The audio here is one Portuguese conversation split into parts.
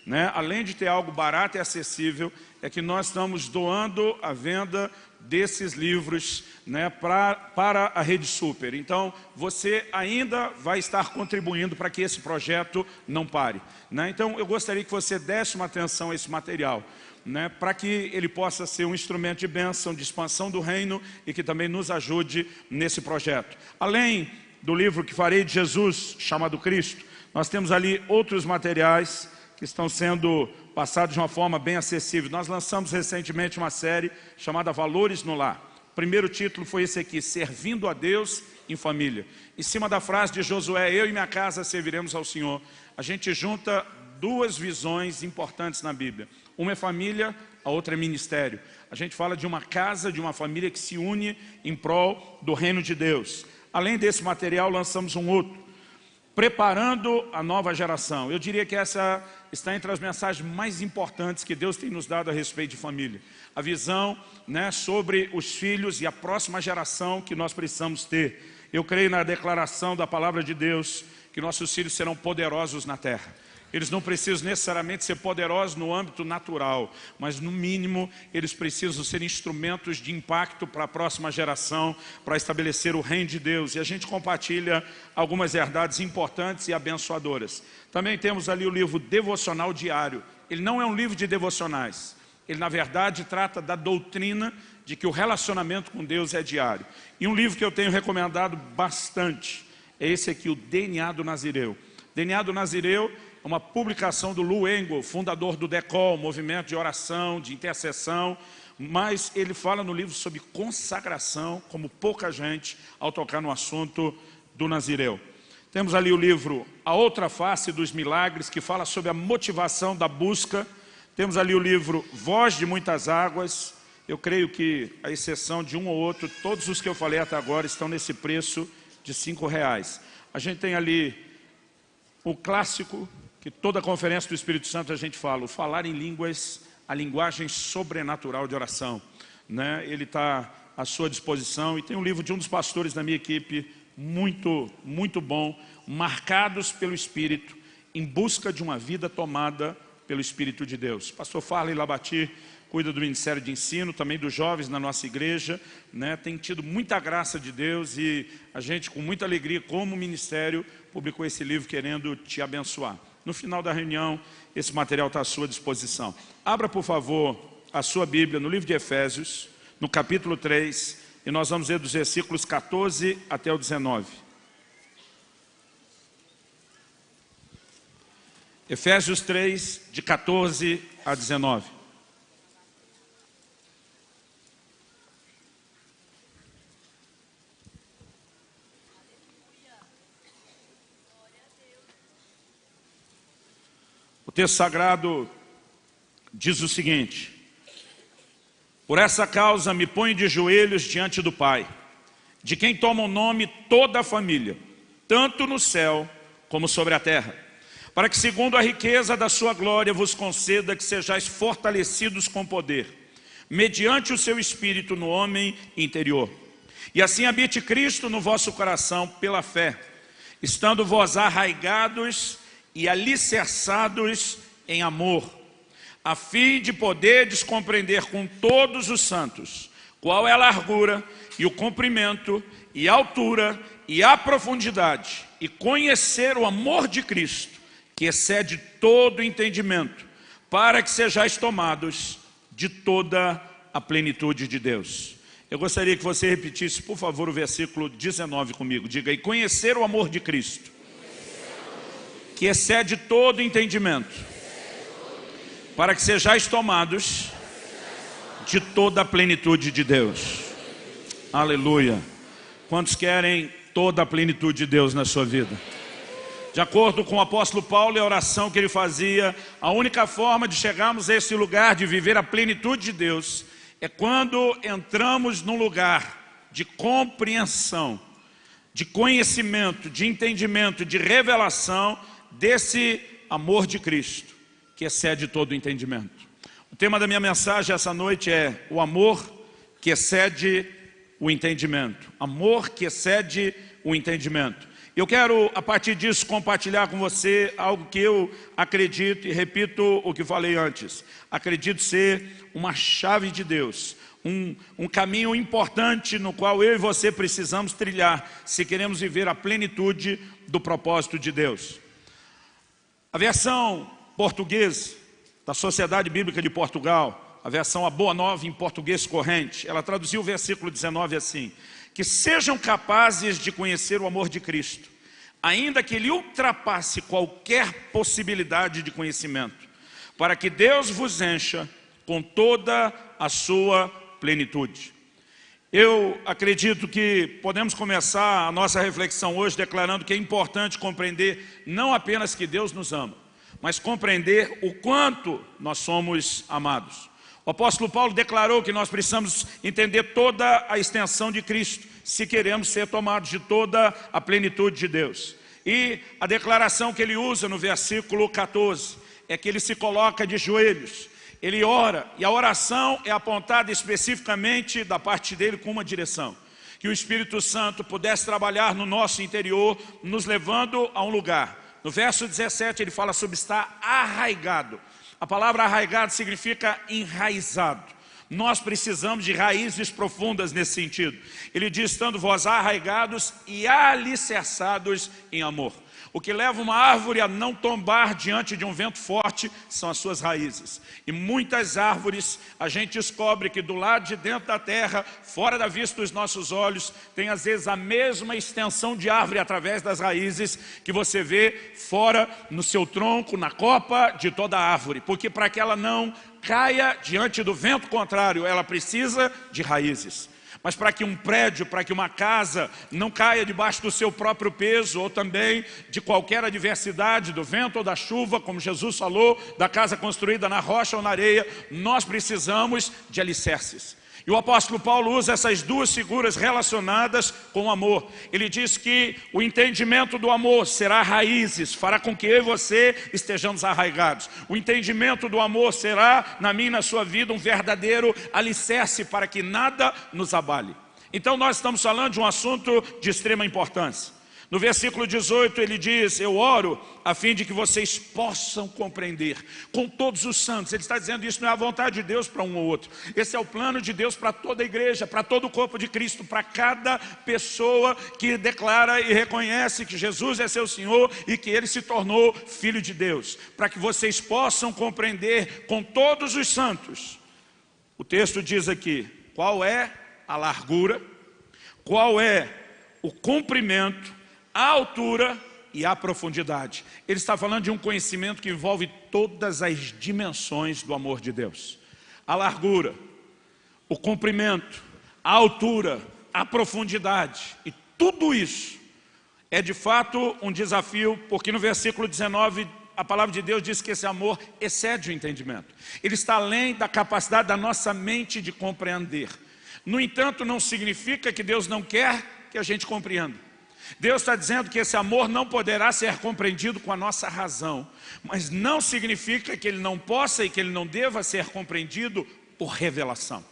né? Além de ter algo barato e acessível, é que nós estamos doando a venda desses livros, né, para a Rede Super. Então, você ainda vai estar contribuindo para que esse projeto não pare, né? Então, eu gostaria que você desse uma atenção a esse material, né, para que ele possa ser um instrumento de bênção, de expansão do reino e que também nos ajude nesse projeto. Além do livro que farei de Jesus, chamado Cristo, nós temos ali outros materiais que estão sendo passados de uma forma bem acessível. Nós lançamos recentemente uma série chamada Valores no Lar. O primeiro título foi esse aqui, Servindo a Deus em Família. Em cima da frase de Josué, eu e minha casa serviremos ao Senhor, a gente junta duas visões importantes na Bíblia. Uma é família, a outra é ministério. A gente fala de uma casa, de uma família que se une em prol do reino de Deus. Além desse material, lançamos um outro, Preparando a Nova Geração. Eu diria que essa está entre as mensagens mais importantes que Deus tem nos dado a respeito de família. A visão, né, sobre os filhos e a próxima geração que nós precisamos ter. Eu creio na declaração da palavra de Deus que nossos filhos serão poderosos na terra. Eles não precisam necessariamente ser poderosos no âmbito natural, mas no mínimo eles precisam ser instrumentos de impacto para a próxima geração, para estabelecer o reino de Deus. E a gente compartilha algumas verdades importantes e abençoadoras. Também temos ali o livro Devocional Diário. Ele não é um livro de devocionais. Ele, na verdade, trata da doutrina de que o relacionamento com Deus é diário. E um livro que eu tenho recomendado bastante é esse aqui, o DNA do Nazireu. DNA do Nazireu é uma publicação do Lou Engle, fundador do DECOL, movimento de oração, de intercessão, mas ele fala no livro sobre consagração, como pouca gente, ao tocar no assunto do Nazireu. Temos ali o livro A Outra Face dos Milagres, que fala sobre a motivação da busca. Temos ali o livro Voz de Muitas Águas. Eu creio que, à exceção de um ou outro, todos os que eu falei até agora estão nesse preço de R$5. A gente tem ali o clássico, que toda a conferência do Espírito Santo a gente fala, o falar em línguas, a linguagem sobrenatural de oração, né? Ele está à sua disposição. E tem um livro de um dos pastores da minha equipe, muito bom, Marcados pelo Espírito, em busca de uma vida tomada pelo Espírito de Deus. Pastor Farley Labati cuida do Ministério de Ensino, também dos jovens na nossa igreja, né? Tem tido muita graça de Deus e a gente, com muita alegria, como ministério, publicou esse livro querendo te abençoar. No final da reunião, esse material está à sua disposição. Abra, por favor, a sua Bíblia no livro de Efésios, no capítulo 3, e nós vamos ler dos versículos 14 até o 19. Efésios 3, de 14 a 19. O texto sagrado diz o seguinte: por essa causa me ponho de joelhos diante do Pai, de quem toma o nome toda a família, tanto no céu como sobre a terra, para que segundo a riqueza da sua glória vos conceda que sejais fortalecidos com poder, mediante o seu Espírito no homem interior. E assim habite Cristo no vosso coração pela fé, estando vós arraigados e alicerçados em amor, a fim de poderdes compreender com todos os santos qual é a largura e o comprimento e a altura e a profundidade, e conhecer o amor de Cristo, que excede todo entendimento, para que sejais tomados de toda a plenitude de Deus. Eu gostaria que você repetisse, por favor, o versículo 19 comigo. Diga: e conhecer o amor de Cristo, que excede todo entendimento, para que sejais tomados de toda a plenitude de Deus. Aleluia. Quantos querem toda a plenitude de Deus na sua vida? De acordo com o apóstolo Paulo e a oração que ele fazia, a única forma de chegarmos a esse lugar de viver a plenitude de Deus é quando entramos num lugar de compreensão, de conhecimento, de entendimento, de revelação desse amor de Cristo, que excede todo o entendimento. O tema da minha mensagem essa noite é o amor que excede o entendimento. Amor que excede o entendimento. Eu quero, a partir disso, compartilhar com você algo que eu acredito, e repito o que falei antes, acredito ser uma chave de Deus, um caminho importante no qual eu e você precisamos trilhar, se queremos viver a plenitude do propósito de Deus. A versão portuguesa da Sociedade Bíblica de Portugal, a versão A Boa Nova em português corrente, ela traduziu o versículo 19 assim: que sejam capazes de conhecer o amor de Cristo, ainda que ele ultrapasse qualquer possibilidade de conhecimento, para que Deus vos encha com toda a sua plenitude. Eu acredito que podemos começar a nossa reflexão hoje declarando que é importante compreender não apenas que Deus nos ama, mas compreender o quanto nós somos amados. O apóstolo Paulo declarou que nós precisamos entender toda a extensão de Cristo, se queremos ser tomados de toda a plenitude de Deus. E a declaração que ele usa no versículo 14 é que ele se coloca de joelhos, ele ora, e a oração é apontada especificamente da parte dele com uma direção: que o Espírito Santo pudesse trabalhar no nosso interior, nos levando a um lugar. No verso 17 ele fala sobre estar arraigado. A palavra arraigado significa enraizado. Nós precisamos de raízes profundas nesse sentido. Ele diz: estando vós arraigados e alicerçados em amor. O que leva uma árvore a não tombar diante de um vento forte são as suas raízes. E muitas árvores, a gente descobre que do lado de dentro da terra, fora da vista dos nossos olhos, tem às vezes a mesma extensão de árvore através das raízes que você vê fora no seu tronco, na copa de toda a árvore. Porque para que ela não caia diante do vento contrário, ela precisa de raízes. Mas para que um prédio, para que uma casa não caia debaixo do seu próprio peso, ou também de qualquer adversidade, do vento ou da chuva, como Jesus falou, da casa construída na rocha ou na areia, nós precisamos de alicerces. E o apóstolo Paulo usa essas duas figuras relacionadas com o amor. Ele diz que o entendimento do amor será raízes, fará com que eu e você estejamos arraigados. O entendimento do amor será, na minha e na sua vida, um verdadeiro alicerce para que nada nos abale. Então nós estamos falando de um assunto de extrema importância. No versículo 18 ele diz: eu oro a fim de que vocês possam compreender com todos os santos. Ele está dizendo isso não é a vontade de Deus para um ou outro. Esse é o plano de Deus para toda a igreja, para todo o corpo de Cristo, para cada pessoa que declara e reconhece que Jesus é seu Senhor e que Ele se tornou Filho de Deus. Para que vocês possam compreender com todos os santos. O texto diz aqui: qual é a largura, qual é o comprimento, a altura e a profundidade. Ele está falando de um conhecimento que envolve todas as dimensões do amor de Deus. A largura, o comprimento, a altura, a profundidade. E tudo isso é de fato um desafio, porque no versículo 19 a palavra de Deus diz que esse amor excede o entendimento. Ele está além da capacidade da nossa mente de compreender. No entanto, não significa que Deus não quer que a gente compreenda. Deus está dizendo que esse amor não poderá ser compreendido com a nossa razão, mas não significa que ele não possa e que ele não deva ser compreendido por revelação.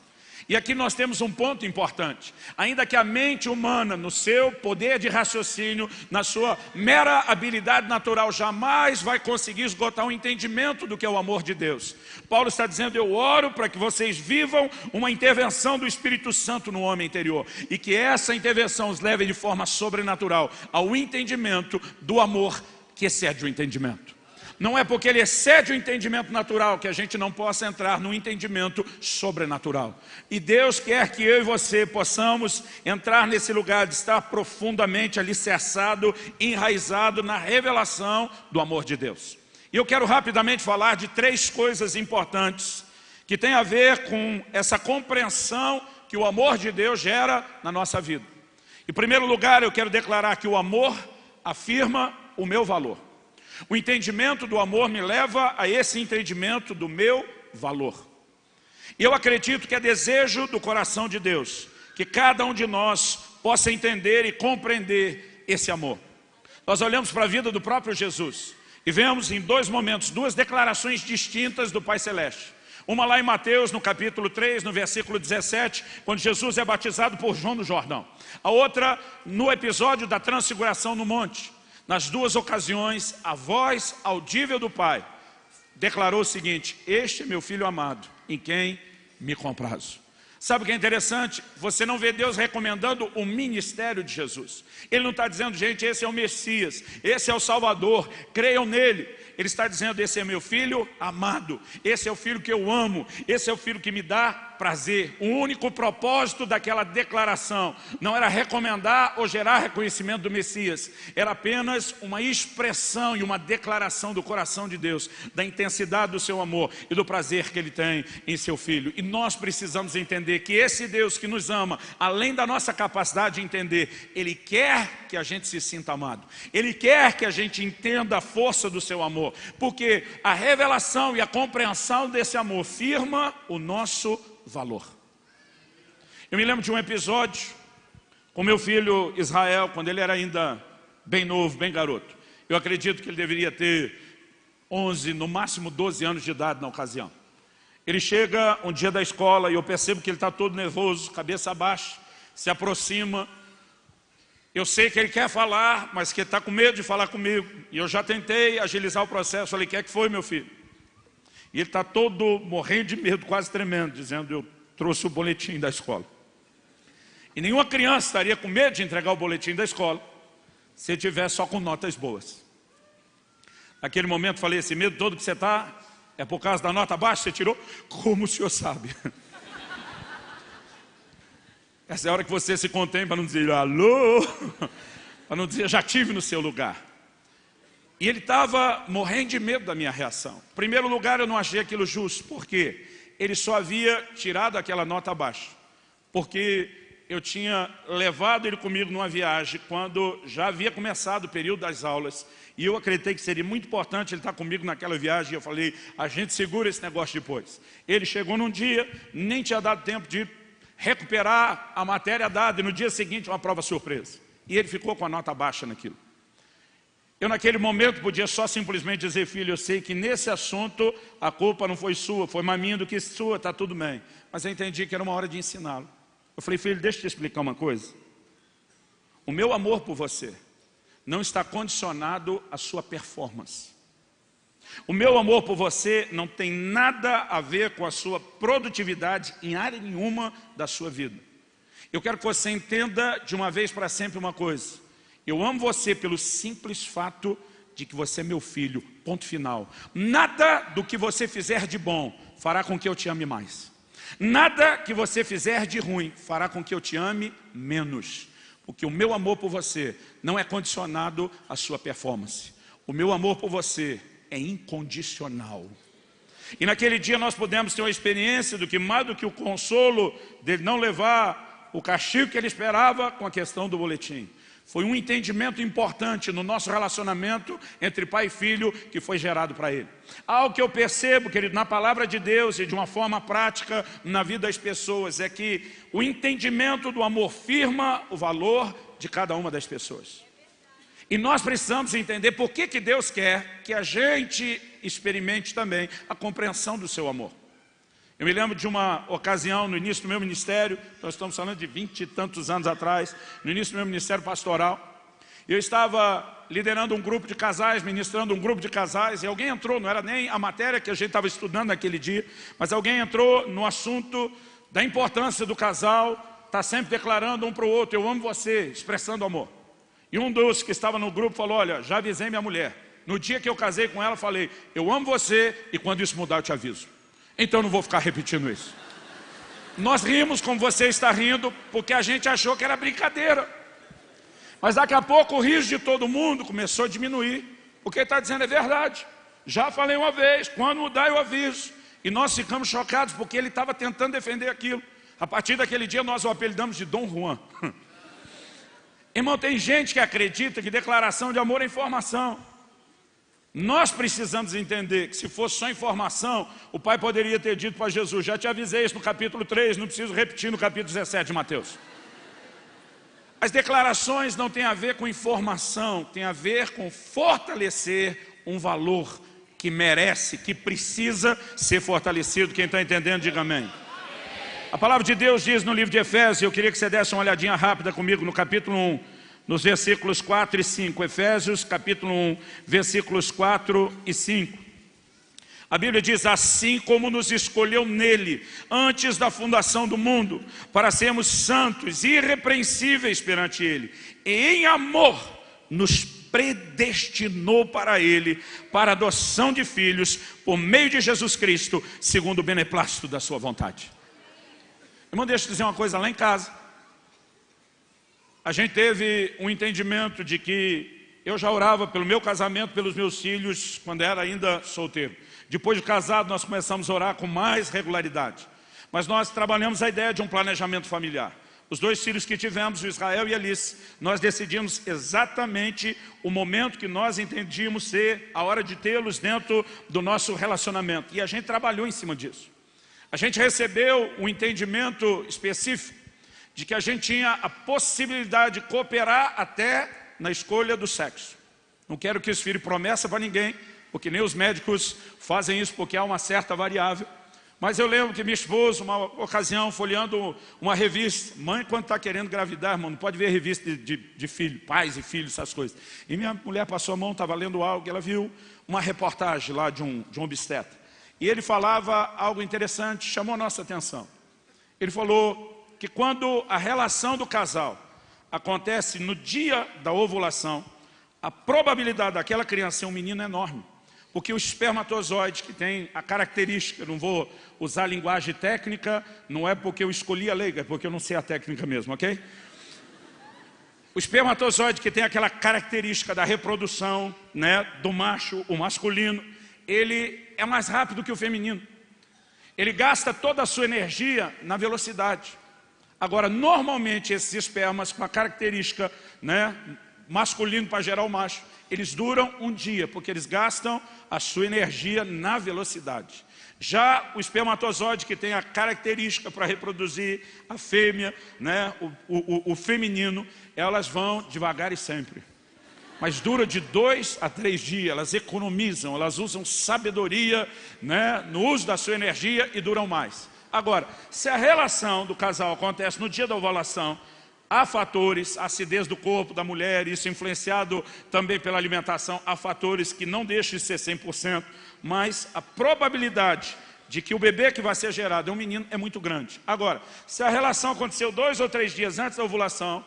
E aqui nós temos um ponto importante: ainda que a mente humana, no seu poder de raciocínio, na sua mera habilidade natural, jamais vai conseguir esgotar o entendimento do que é o amor de Deus. Paulo está dizendo: eu oro para que vocês vivam uma intervenção do Espírito Santo no homem interior, e que essa intervenção os leve de forma sobrenatural ao entendimento do amor que excede o entendimento. Não é porque ele excede o entendimento natural que a gente não possa entrar no entendimento sobrenatural. E Deus quer que eu e você possamos entrar nesse lugar de estar profundamente alicerçado, enraizado na revelação do amor de Deus. E eu quero rapidamente falar de 3 coisas importantes que têm a ver com essa compreensão que o amor de Deus gera na nossa vida. Em primeiro lugar, eu quero declarar que o amor afirma o meu valor. O entendimento do amor me leva a esse entendimento do meu valor. E eu acredito que é desejo do coração de Deus que cada um de nós possa entender e compreender esse amor. Nós olhamos para a vida do próprio Jesus e vemos em 2 momentos, 2 declarações distintas do Pai Celeste. Uma lá em Mateus, no capítulo 3, no versículo 17, quando Jesus é batizado por João no Jordão. A outra, no episódio da transfiguração no monte. Nas duas ocasiões, a voz audível do Pai declarou o seguinte: este é meu filho amado, em quem me comprazo. Sabe o que é interessante? Você não vê Deus recomendando o ministério de Jesus. Ele não está dizendo, gente, esse é o Messias, esse é o Salvador, creiam nele. Ele está dizendo, esse é meu filho amado, esse é o filho que eu amo, esse é o filho que me dá prazer. O único propósito daquela declaração não era recomendar ou gerar reconhecimento do Messias, era apenas uma expressão e uma declaração do coração de Deus, da intensidade do seu amor e do prazer que ele tem em seu filho. E nós precisamos entender que esse Deus que nos ama, além da nossa capacidade de entender, ele quer que a gente se sinta amado, ele quer que a gente entenda a força do seu amor, porque a revelação e a compreensão desse amor firma o nosso valor. Eu me lembro de um episódio com meu filho Israel, quando ele era ainda bem novo, bem garoto. Eu acredito que ele deveria ter 11, no máximo 12 anos de idade na ocasião. Ele chega um dia da escola e eu percebo que ele está todo nervoso, cabeça baixa, se aproxima. Eu sei que ele quer falar, mas que ele está com medo de falar comigo. E eu já tentei agilizar o processo. Falei, o que é que foi, meu filho? E ele está todo morrendo de medo, quase tremendo, dizendo, eu trouxe o boletim da escola. E nenhuma criança estaria com medo de entregar o boletim da escola se ele tivesse só com notas boas. Naquele momento falei, esse medo todo que você está é por causa da nota baixa que você tirou? Como o senhor sabe? Essa é a hora que você se contém para não dizer alô, para não dizer já tive no seu lugar. E ele estava morrendo de medo da minha reação. Em primeiro lugar, eu não achei aquilo justo, porque ele só havia tirado aquela nota baixa, porque eu tinha levado ele comigo numa viagem quando já havia começado o período das aulas, e eu acreditei que seria muito importante ele estar comigo naquela viagem, e eu falei, a gente segura esse negócio depois. Ele chegou num dia, nem tinha dado tempo de recuperar a matéria dada, e no dia seguinte uma prova surpresa. E ele ficou com a nota baixa naquilo. Eu naquele momento podia só simplesmente dizer, filho, eu sei que nesse assunto a culpa não foi sua, foi mais minha do que sua, está tudo bem. Mas eu entendi que era uma hora de ensiná-lo. Eu falei, filho, deixa eu te explicar uma coisa. O meu amor por você não está condicionado à sua performance. O meu amor por você não tem nada a ver com a sua produtividade em área nenhuma da sua vida. Eu quero que você entenda de uma vez para sempre uma coisa. Eu amo você pelo simples fato de que você é meu filho, ponto final. Nada do que você fizer de bom fará com que eu te ame mais. Nada que você fizer de ruim fará com que eu te ame menos. Porque o meu amor por você não é condicionado à sua performance. O meu amor por você é incondicional. E naquele dia nós pudemos ter uma experiência do que mais do que o consolo dele não levar o castigo que ele esperava com a questão do boletim. Foi um entendimento importante no nosso relacionamento entre pai e filho que foi gerado para ele. Algo que eu percebo, querido, na palavra de Deus e de uma forma prática na vida das pessoas, é que o entendimento do amor firma o valor de cada uma das pessoas. E nós precisamos entender por que Deus quer que a gente experimente também a compreensão do seu amor. Eu me lembro de uma ocasião no início do meu ministério, nós estamos falando de 20 e tantos anos atrás, no início do meu ministério pastoral, eu estava liderando um grupo de casais, ministrando um grupo de casais, e alguém entrou, não era nem a matéria que a gente estava estudando naquele dia, mas alguém entrou no assunto da importância do casal, está sempre declarando um para o outro, eu amo você, expressando amor. E um dos que estava no grupo falou, olha, já avisei minha mulher, no dia que eu casei com ela, falei, eu amo você e quando isso mudar eu te aviso. Então não vou ficar repetindo isso. Nós rimos como você está rindo, porque a gente achou que era brincadeira. Mas daqui a pouco o riso de todo mundo começou a diminuir, porque ele está dizendo é verdade. Já falei uma vez, quando mudar eu aviso. E nós ficamos chocados porque ele estava tentando defender aquilo. A partir daquele dia nós o apelidamos de Dom Juan. Irmão, tem gente que acredita que declaração de amor é informação. Nós precisamos entender que se fosse só informação, o pai poderia ter dito para Jesus, já te avisei isso no capítulo 3, não preciso repetir no capítulo 17 de Mateus. As declarações não têm a ver com informação, tem a ver com fortalecer um valor que merece, que precisa ser fortalecido. Quem está entendendo, diga amém. A palavra de Deus diz no livro de Efésios, eu queria que você desse uma olhadinha rápida comigo no capítulo 1, nos versículos 4 e 5. Efésios, capítulo 1, versículos 4 e 5. A Bíblia diz: assim como nos escolheu nele, antes da fundação do mundo, para sermos santos e irrepreensíveis perante ele, e em amor nos predestinou para ele, para a adoção de filhos, por meio de Jesus Cristo, segundo o beneplácito da sua vontade. Irmão, deixa eu dizer uma coisa, lá em casa, a gente teve um entendimento de que eu já orava pelo meu casamento, pelos meus filhos, quando era ainda solteiro. Depois de casado, nós começamos a orar com mais regularidade. Mas nós trabalhamos a ideia de um planejamento familiar. Os 2 filhos que tivemos, o Israel e a Alice, nós decidimos exatamente o momento que nós entendíamos ser a hora de tê-los dentro do nosso relacionamento. E a gente trabalhou em cima disso. A gente recebeu um entendimento específico de que a gente tinha a possibilidade de cooperar até na escolha do sexo. Não quero que isso vire promessa para ninguém, porque nem os médicos fazem isso porque há uma certa variável. Mas eu lembro que minha esposa, uma ocasião, folheando uma revista, mãe quando está querendo engravidar, irmão, não pode ver revista de filho, pais e filhos, essas coisas. E minha mulher passou a mão, estava lendo algo, e ela viu uma reportagem lá de um obstetra. E ele falava algo interessante, chamou a nossa atenção. Ele falou que quando a relação do casal acontece no dia da ovulação, a probabilidade daquela criança ser um menino é enorme. Porque o espermatozoide, que tem a característica, eu não vou usar linguagem técnica, não é porque eu escolhi a leiga, é porque eu não sei a técnica mesmo, ok? O espermatozoide, que tem aquela característica da reprodução, né, do macho, o masculino, ele é mais rápido que o feminino. Ele gasta toda a sua energia na velocidade. Agora, normalmente, esses espermas com a característica, né, masculino para gerar o macho, eles duram um dia, porque eles gastam a sua energia na velocidade. Já o espermatozoide, que tem a característica para reproduzir a fêmea, né, o feminino, elas vão devagar e sempre. Mas dura de 2 a 3 dias, elas economizam, elas usam sabedoria, né, no uso da sua energia e duram mais. Agora, se a relação do casal acontece no dia da ovulação, há fatores, a acidez do corpo da mulher, isso influenciado também pela alimentação, há fatores que não deixam de ser 100%, mas a probabilidade de que o bebê que vai ser gerado é um menino é muito grande. Agora, se a relação aconteceu 2 ou 3 dias antes da ovulação,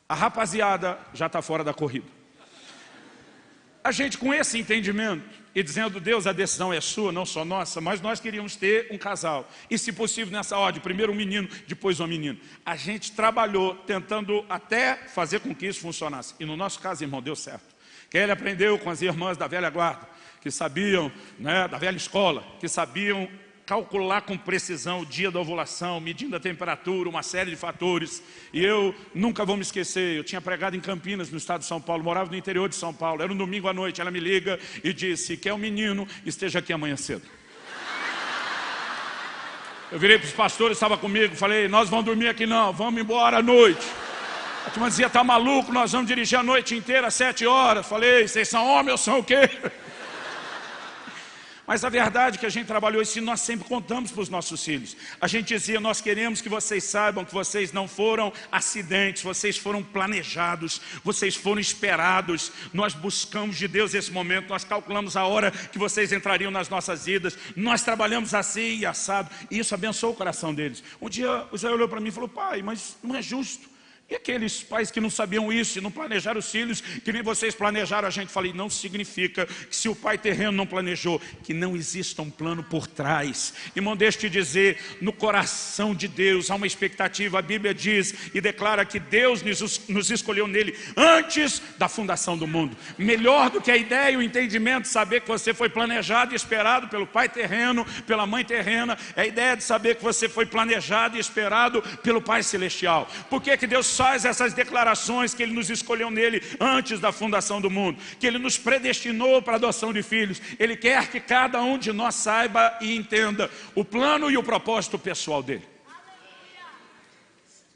a rapaziada já está fora da corrida. A gente com esse entendimento e dizendo: Deus, a decisão é sua, não só nossa, mas nós queríamos ter um casal. E se possível nessa ordem, primeiro um menino, depois um menino. A gente trabalhou tentando até fazer com que isso funcionasse. E no nosso caso, irmão, deu certo. Kelly aprendeu com as irmãs da velha guarda, que sabiam, né, da velha escola, que sabiam calcular com precisão o dia da ovulação, medindo a temperatura, uma série de fatores. E eu nunca vou me esquecer, eu tinha pregado em Campinas, no estado de São Paulo, morava no interior de São Paulo, era um domingo à noite, ela me liga e disse: quer um menino, esteja aqui amanhã cedo. Eu virei para os pastores, estava comigo, falei: nós vamos dormir aqui não, vamos embora à noite. A turma dizia: tá maluco, nós vamos dirigir a noite inteira, 7 horas. Falei: vocês são homens ou são o quê? Mas a verdade é que a gente trabalhou isso e nós sempre contamos para os nossos filhos. A gente dizia: nós queremos que vocês saibam que vocês não foram acidentes, vocês foram planejados, vocês foram esperados. Nós buscamos de Deus esse momento, nós calculamos a hora que vocês entrariam nas nossas vidas. Nós trabalhamos assim e assado, e isso abençoou o coração deles. Um dia o Israel olhou para mim e falou: pai, mas não é justo. E aqueles pais que não sabiam isso e não planejaram os filhos, que nem vocês planejaram a gente? Falei: não significa que se o pai terreno não planejou, que não exista um plano por trás. Irmão, deixa eu te dizer, no coração de Deus há uma expectativa. A Bíblia diz e declara que Deus nos escolheu nele antes da fundação do mundo. Melhor do que a ideia e o entendimento de saber que você foi planejado e esperado pelo pai terreno, pela mãe terrena, é a ideia de saber que você foi planejado e esperado pelo Pai Celestial. Por que que Deus faz essas declarações? Que Ele nos escolheu nele antes da fundação do mundo, que Ele nos predestinou para a adoção de filhos. Ele quer que cada um de nós saiba e entenda o plano e o propósito pessoal dele.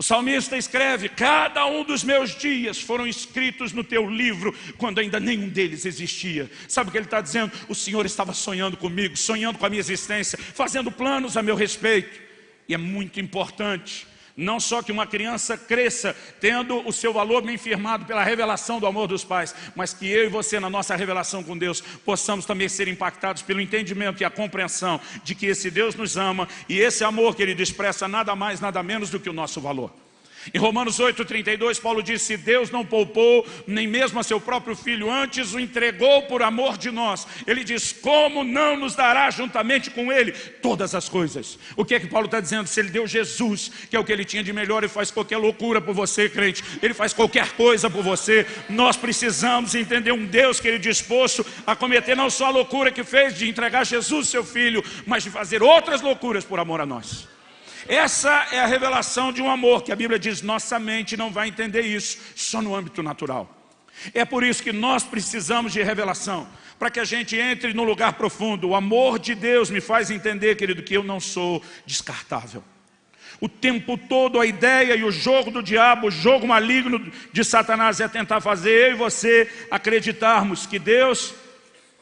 O salmista escreve: cada um dos meus dias foram escritos no teu livro, quando ainda nenhum deles existia. Sabe o que ele está dizendo? O Senhor estava sonhando comigo, sonhando com a minha existência, fazendo planos a meu respeito. E é muito importante, não só que uma criança cresça tendo o seu valor bem firmado pela revelação do amor dos pais, mas que eu e você, na nossa revelação com Deus, possamos também ser impactados pelo entendimento e a compreensão de que esse Deus nos ama, e esse amor que Ele expressa nada mais, nada menos do que o nosso valor. Em Romanos 8,32, Paulo diz: se Deus não poupou nem mesmo a seu próprio Filho, antes o entregou por amor de nós, ele diz: como não nos dará juntamente com ele todas as coisas? O que é que Paulo está dizendo? Se ele deu Jesus, que é o que ele tinha de melhor, e faz qualquer loucura por você, crente, ele faz qualquer coisa por você, nós precisamos entender um Deus que ele é disposto a cometer não só a loucura que fez de entregar Jesus, seu Filho, mas de fazer outras loucuras por amor a nós. Essa é a revelação de um amor que a Bíblia diz: nossa mente não vai entender isso só no âmbito natural. É por isso que nós precisamos de revelação, para que a gente entre no lugar profundo. O amor de Deus me faz entender, querido, que eu não sou descartável. O tempo todo a ideia e o jogo do diabo, o jogo maligno de Satanás é tentar fazer eu e você acreditarmos que Deus,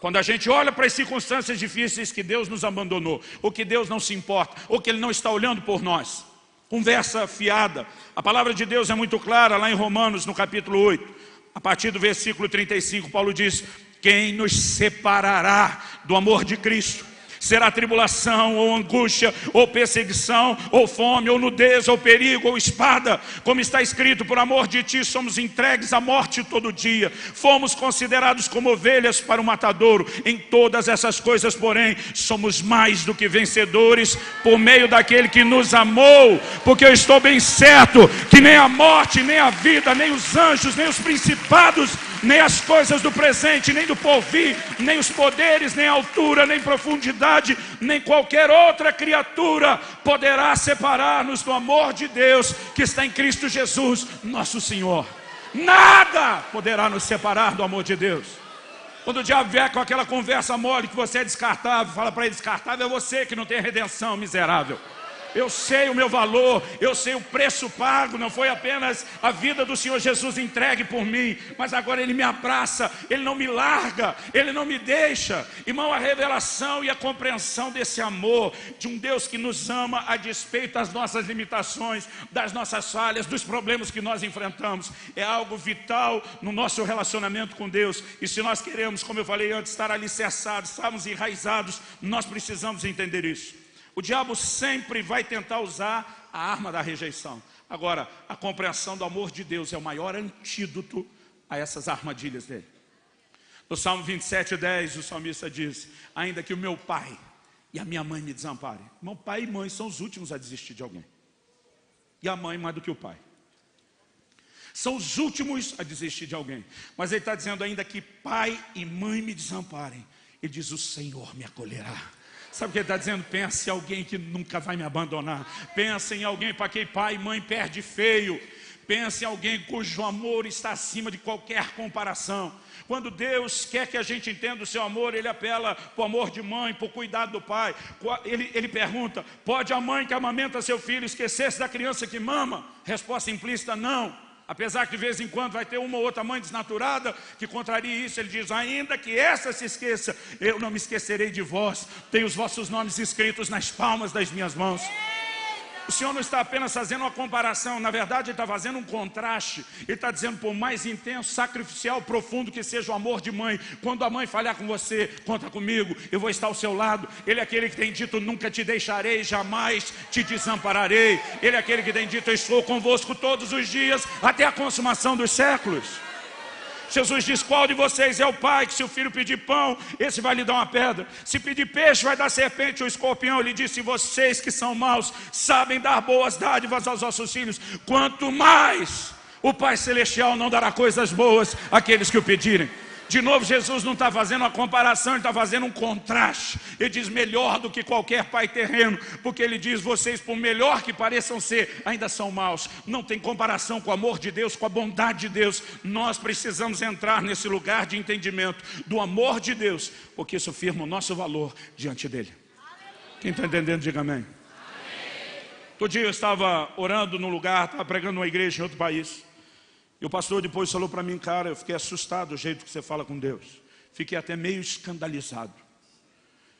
quando a gente olha para as circunstâncias difíceis, que Deus nos abandonou, ou que Deus não se importa, ou que Ele não está olhando por nós. Conversa fiada. A palavra de Deus é muito clara lá em Romanos, no capítulo 8. A partir do versículo 35, Paulo diz: quem nos separará do amor de Cristo? Será tribulação, ou angústia, ou perseguição, ou fome, ou nudez, ou perigo, ou espada. Como está escrito: por amor de ti somos entregues à morte todo dia. Fomos considerados como ovelhas para o matadouro. Em todas essas coisas, porém, somos mais do que vencedores por meio daquele que nos amou. Porque eu estou bem certo que nem a morte, nem a vida, nem os anjos, nem os principados, nem as coisas do presente, nem do porvir, nem os poderes, nem a altura, nem profundidade, nem qualquer outra criatura poderá separar-nos do amor de Deus que está em Cristo Jesus, nosso Senhor. Nada poderá nos separar do amor de Deus. Quando o diabo vier com aquela conversa mole que você é descartável, fala para ele: descartável é você que não tem redenção, miserável. Eu sei o meu valor, eu sei o preço pago, não foi apenas a vida do Senhor Jesus entregue por mim, mas agora Ele me abraça, Ele não me larga, Ele não me deixa. Irmão, a revelação e a compreensão desse amor, de um Deus que nos ama a despeito das nossas limitações, das nossas falhas, dos problemas que nós enfrentamos, é algo vital no nosso relacionamento com Deus. E se nós queremos, como eu falei antes, estar alicerçados, estarmos enraizados, nós precisamos entender isso. O diabo sempre vai tentar usar a arma da rejeição. Agora, a compreensão do amor de Deus é o maior antídoto a essas armadilhas dele. No Salmo 27:10, o salmista diz: ainda que o meu pai e a minha mãe me desamparem. Meu pai e mãe são os últimos a desistir de alguém. E a mãe mais do que o pai. São os últimos a desistir de alguém. Mas ele está dizendo: ainda que pai e mãe me desamparem, ele diz: o Senhor me acolherá. Sabe o que ele está dizendo? Pensa em alguém que nunca vai me abandonar. Pensa em alguém para quem pai e mãe perde feio. Pensa em alguém cujo amor está acima de qualquer comparação. Quando Deus quer que a gente entenda o seu amor, Ele apela para o amor de mãe, para o cuidado do pai. Ele pergunta: pode a mãe que amamenta seu filho esquecer-se da criança que mama? Resposta implícita: não. Apesar que de vez em quando vai ter uma ou outra mãe desnaturada que contraria isso, ele diz: ainda que essa se esqueça, eu não me esquecerei de vós. Tenho os vossos nomes escritos nas palmas das minhas mãos. O Senhor não está apenas fazendo uma comparação, na verdade Ele está fazendo um contraste. Ele está dizendo: por mais intenso, sacrificial, profundo que seja o amor de mãe, quando a mãe falhar com você, conta comigo, eu vou estar ao seu lado. Ele é aquele que tem dito: nunca te deixarei, jamais te desampararei. Ele é aquele que tem dito: eu estou convosco todos os dias, até a consumação dos séculos. Jesus diz: qual de vocês é o pai que se o filho pedir pão, esse vai lhe dar uma pedra? Se pedir peixe, vai dar serpente ou escorpião? Ele disse: vocês que são maus, sabem dar boas dádivas aos vossos filhos, quanto mais o Pai Celestial não dará coisas boas àqueles que o pedirem. De novo, Jesus não está fazendo uma comparação, Ele está fazendo um contraste. Ele diz: melhor do que qualquer pai terreno, porque Ele diz: vocês, por melhor que pareçam ser, ainda são maus. Não tem comparação com o amor de Deus, com a bondade de Deus. Nós precisamos entrar nesse lugar de entendimento do amor de Deus, porque isso firma o nosso valor diante dele. Quem está entendendo, diga amém. Todo dia eu estava orando num lugar, estava pregando numa igreja em outro país. E o pastor depois falou para mim, cara, eu fiquei assustado do jeito que você fala com Deus. Fiquei até meio escandalizado.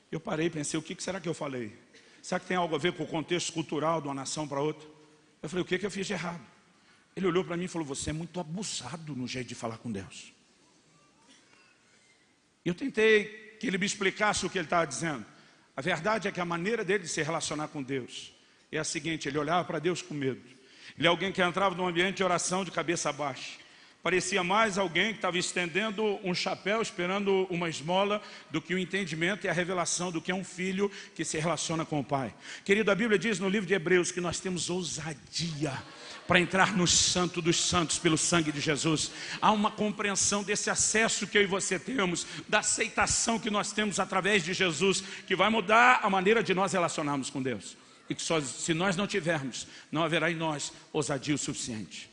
Eu parei e pensei, o que será que eu falei? Será que tem algo a ver com o contexto cultural de uma nação para outra? Eu falei, o que eu fiz de errado? Ele olhou para mim e falou, você é muito abusado no jeito de falar com Deus. Eu tentei que ele me explicasse o que ele estava dizendo. A verdade é que a maneira dele de se relacionar com Deus é a seguinte, ele olhava para Deus com medo. Ele é alguém que entrava num ambiente de oração de cabeça baixa. Parecia mais alguém que estava estendendo um chapéu, esperando uma esmola, do que o entendimento e a revelação do que é um filho que se relaciona com o Pai. Querido, a Bíblia diz no livro de Hebreus que nós temos ousadia para entrar no Santo dos Santos pelo sangue de Jesus. Há uma compreensão desse acesso que eu e você temos, da aceitação que nós temos através de Jesus, que vai mudar a maneira de nós relacionarmos com Deus. E que só, se nós não tivermos, não haverá em nós ousadia o suficiente.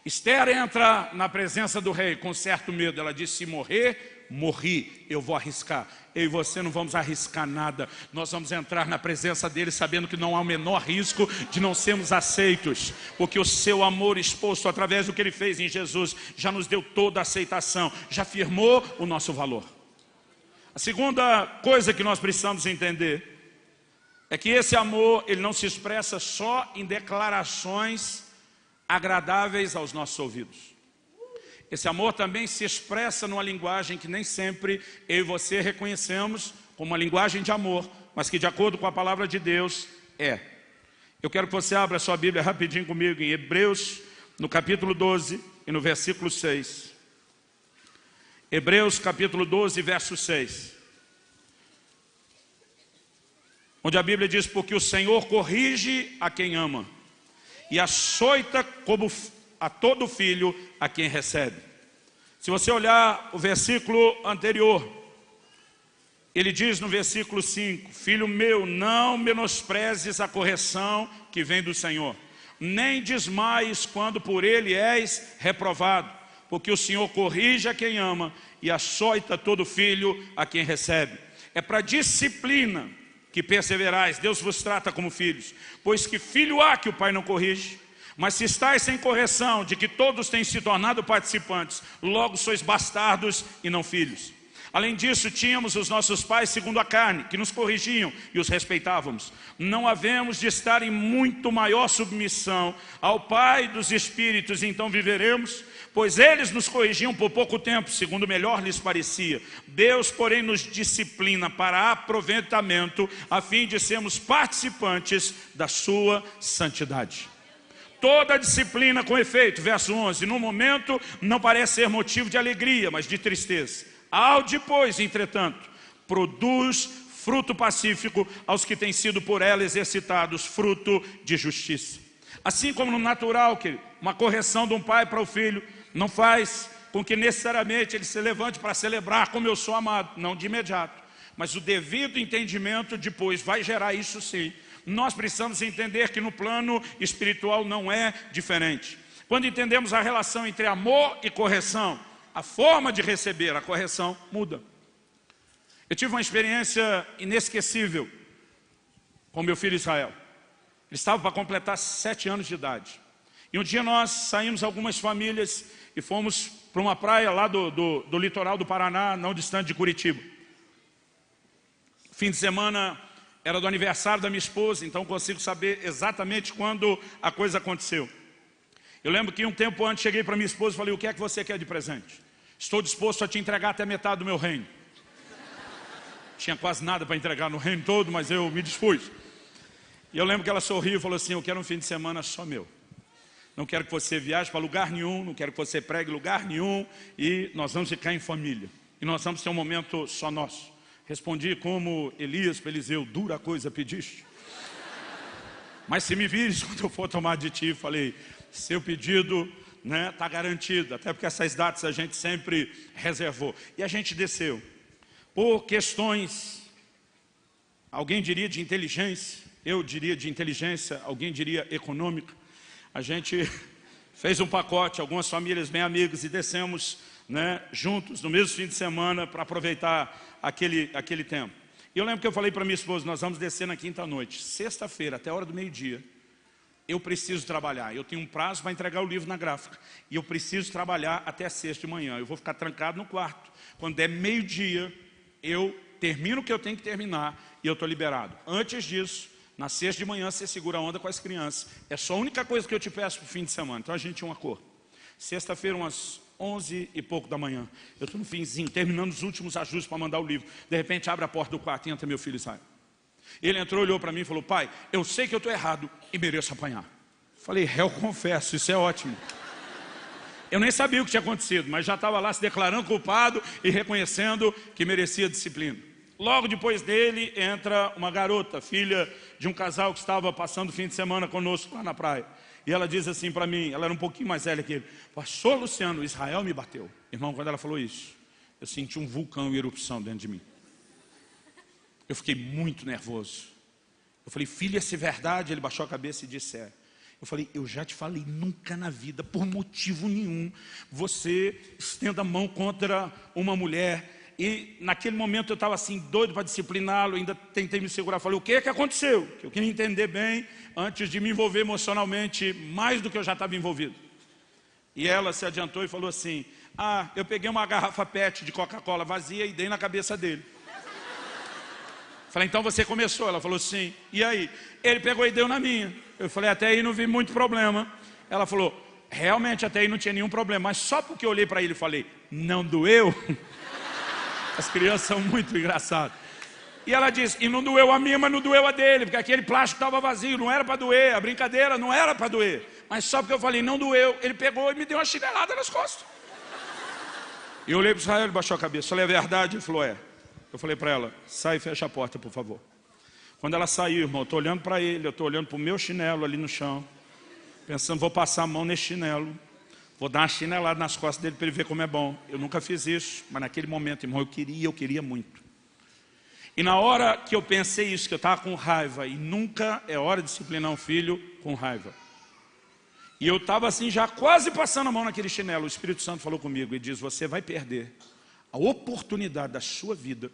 Esther entra na presença do rei com certo medo. Ela diz, se morrer, morri, eu vou arriscar. Eu e você não vamos arriscar nada. Nós vamos entrar na presença dele sabendo que não há o menor risco de não sermos aceitos. Porque o seu amor exposto através do que ele fez em Jesus já nos deu toda a aceitação, já firmou o nosso valor. A segunda coisa que nós precisamos entender é que esse amor, ele não se expressa só em declarações agradáveis aos nossos ouvidos. Esse amor também se expressa numa linguagem que nem sempre eu e você reconhecemos como uma linguagem de amor, mas que de acordo com a palavra de Deus é. Eu quero que você abra a sua Bíblia rapidinho comigo em Hebreus, no capítulo 12 e no versículo 6. Hebreus capítulo 12, verso 6. Onde a Bíblia diz, porque o Senhor corrige a quem ama e açoita como a todo filho a quem recebe. Se você olhar o versículo anterior, ele diz no versículo 5, filho meu, não menosprezes a correção que vem do Senhor, nem desmaies quando por ele és reprovado, porque o Senhor corrige a quem ama e açoita todo filho a quem recebe. É para disciplina que perseverais, Deus vos trata como filhos, pois que filho há que o pai não corrige? Mas se estáis sem correção, de que todos têm se tornado participantes, logo sois bastardos e não filhos. Além disso, tínhamos os nossos pais segundo a carne, que nos corrigiam e os respeitávamos. Não havemos de estar em muito maior submissão ao Pai dos Espíritos, então viveremos, pois eles nos corrigiam por pouco tempo, segundo melhor lhes parecia. Deus, porém, nos disciplina para aproveitamento, a fim de sermos participantes da sua santidade. Toda disciplina com efeito, verso 11, no momento não parece ser motivo de alegria, mas de tristeza. Ao depois, entretanto, produz fruto pacífico aos que têm sido por ela exercitados, fruto de justiça. Assim como no natural, que uma correção de um pai para o filho não faz com que necessariamente ele se levante para celebrar como eu sou amado, não de imediato, mas o devido entendimento depois vai gerar isso sim. Nós precisamos entender que no plano espiritual não é diferente. Quando entendemos a relação entre amor e correção, a forma de receber a correção muda. Eu tive uma experiência inesquecível com meu filho Israel. Ele estava para completar 7 anos de idade. E um dia nós saímos algumas famílias e fomos para uma praia lá do litoral do Paraná, não distante de Curitiba. Fim de semana era do aniversário da minha esposa, então consigo saber exatamente quando a coisa aconteceu. Eu lembro que um tempo antes cheguei para minha esposa e falei, o que é que você quer de presente? Estou disposto a te entregar até metade do meu reino. Tinha quase nada para entregar no reino todo, mas eu me dispus. E eu lembro que ela sorriu e falou assim, eu quero um fim de semana só meu. Não quero que você viaje para lugar nenhum, não quero que você pregue em lugar nenhum, e nós vamos ficar em família. E nós vamos ter um momento só nosso. Respondi como Elias para Eliseu, dura coisa pediste. Mas se me vires quando eu for tomar de ti, falei, seu pedido está garantido, até porque essas datas a gente sempre reservou. E a gente desceu. Por questões, alguém diria de inteligência, eu diria de inteligência, alguém diria econômica. A gente fez um pacote, algumas famílias bem amigas, e descemos juntos no mesmo fim de semana para aproveitar aquele tempo. E eu lembro que eu falei para minha esposa, nós vamos descer na quinta-noite, sexta-feira, até a hora do meio-dia, eu preciso trabalhar, eu tenho um prazo para entregar o livro na gráfica, e eu preciso trabalhar até sexta de manhã, eu vou ficar trancado no quarto, quando der meio-dia, eu termino o que eu tenho que terminar, e eu estou liberado. Antes disso, na sexta de manhã, você segura a onda com as crianças, é só a única coisa que eu te peço para o fim de semana, então a gente tinha um acordo. Sexta-feira, umas 11 e pouco da manhã, eu estou no finzinho, terminando os últimos ajustes para mandar o livro, de repente abre a porta do quarto e entra meu filho Israel. Ele entrou, olhou para mim e falou: pai, eu sei que eu estou errado e mereço apanhar. Falei: eu confesso, isso é ótimo. Eu nem sabia o que tinha acontecido, mas já estava lá se declarando culpado e reconhecendo que merecia disciplina. Logo depois dele entra uma garota, filha de um casal que estava passando o fim de semana conosco lá na praia. E ela diz assim para mim, ela era um pouquinho mais velha que ele: pastor Luciano, Israel me bateu. Irmão, quando ela falou isso, eu senti um vulcão em erupção dentro de mim. Eu fiquei muito nervoso. Eu falei: filha, se é verdade? Ele baixou a cabeça e disse: é. Eu falei: eu já te falei, nunca na vida, por motivo nenhum, você estenda a mão contra uma mulher. E naquele momento eu estava assim, doido para discipliná-lo, ainda tentei me segurar. Falei: o que é que aconteceu? Eu queria entender bem, antes de me envolver emocionalmente, mais do que eu já estava envolvido. E ela se adiantou e falou assim: ah, eu peguei uma garrafa PET de Coca-Cola vazia e dei na cabeça dele. Falei: então você começou? Ela falou: sim. E aí? Ele pegou e deu na minha. Eu falei: até aí não vi muito problema. Ela falou: realmente até aí não tinha nenhum problema, mas só porque eu olhei para ele e falei: não doeu? As crianças são muito engraçadas. E ela disse: e não doeu a minha, mas não doeu a dele, porque aquele plástico estava vazio, não era para doer, a brincadeira não era para doer. Mas só porque eu falei não doeu, ele pegou e me deu uma chinelada nas costas. E eu olhei para Israel, ele baixou a cabeça. Falei: é verdade? Ele falou: é. Eu falei para ela: sai e fecha a porta, por favor. Quando ela saiu, irmão, eu estou olhando para ele, eu estou olhando para o meu chinelo ali no chão, pensando: vou passar a mão nesse chinelo, vou dar uma chinelada nas costas dele para ele ver como é bom. Eu nunca fiz isso, mas naquele momento, irmão, eu queria muito. E na hora que eu pensei isso, que eu estava com raiva, e nunca é hora de disciplinar um filho com raiva. E eu estava assim, já quase passando a mão naquele chinelo, o Espírito Santo falou comigo e diz: você vai perder a oportunidade da sua vida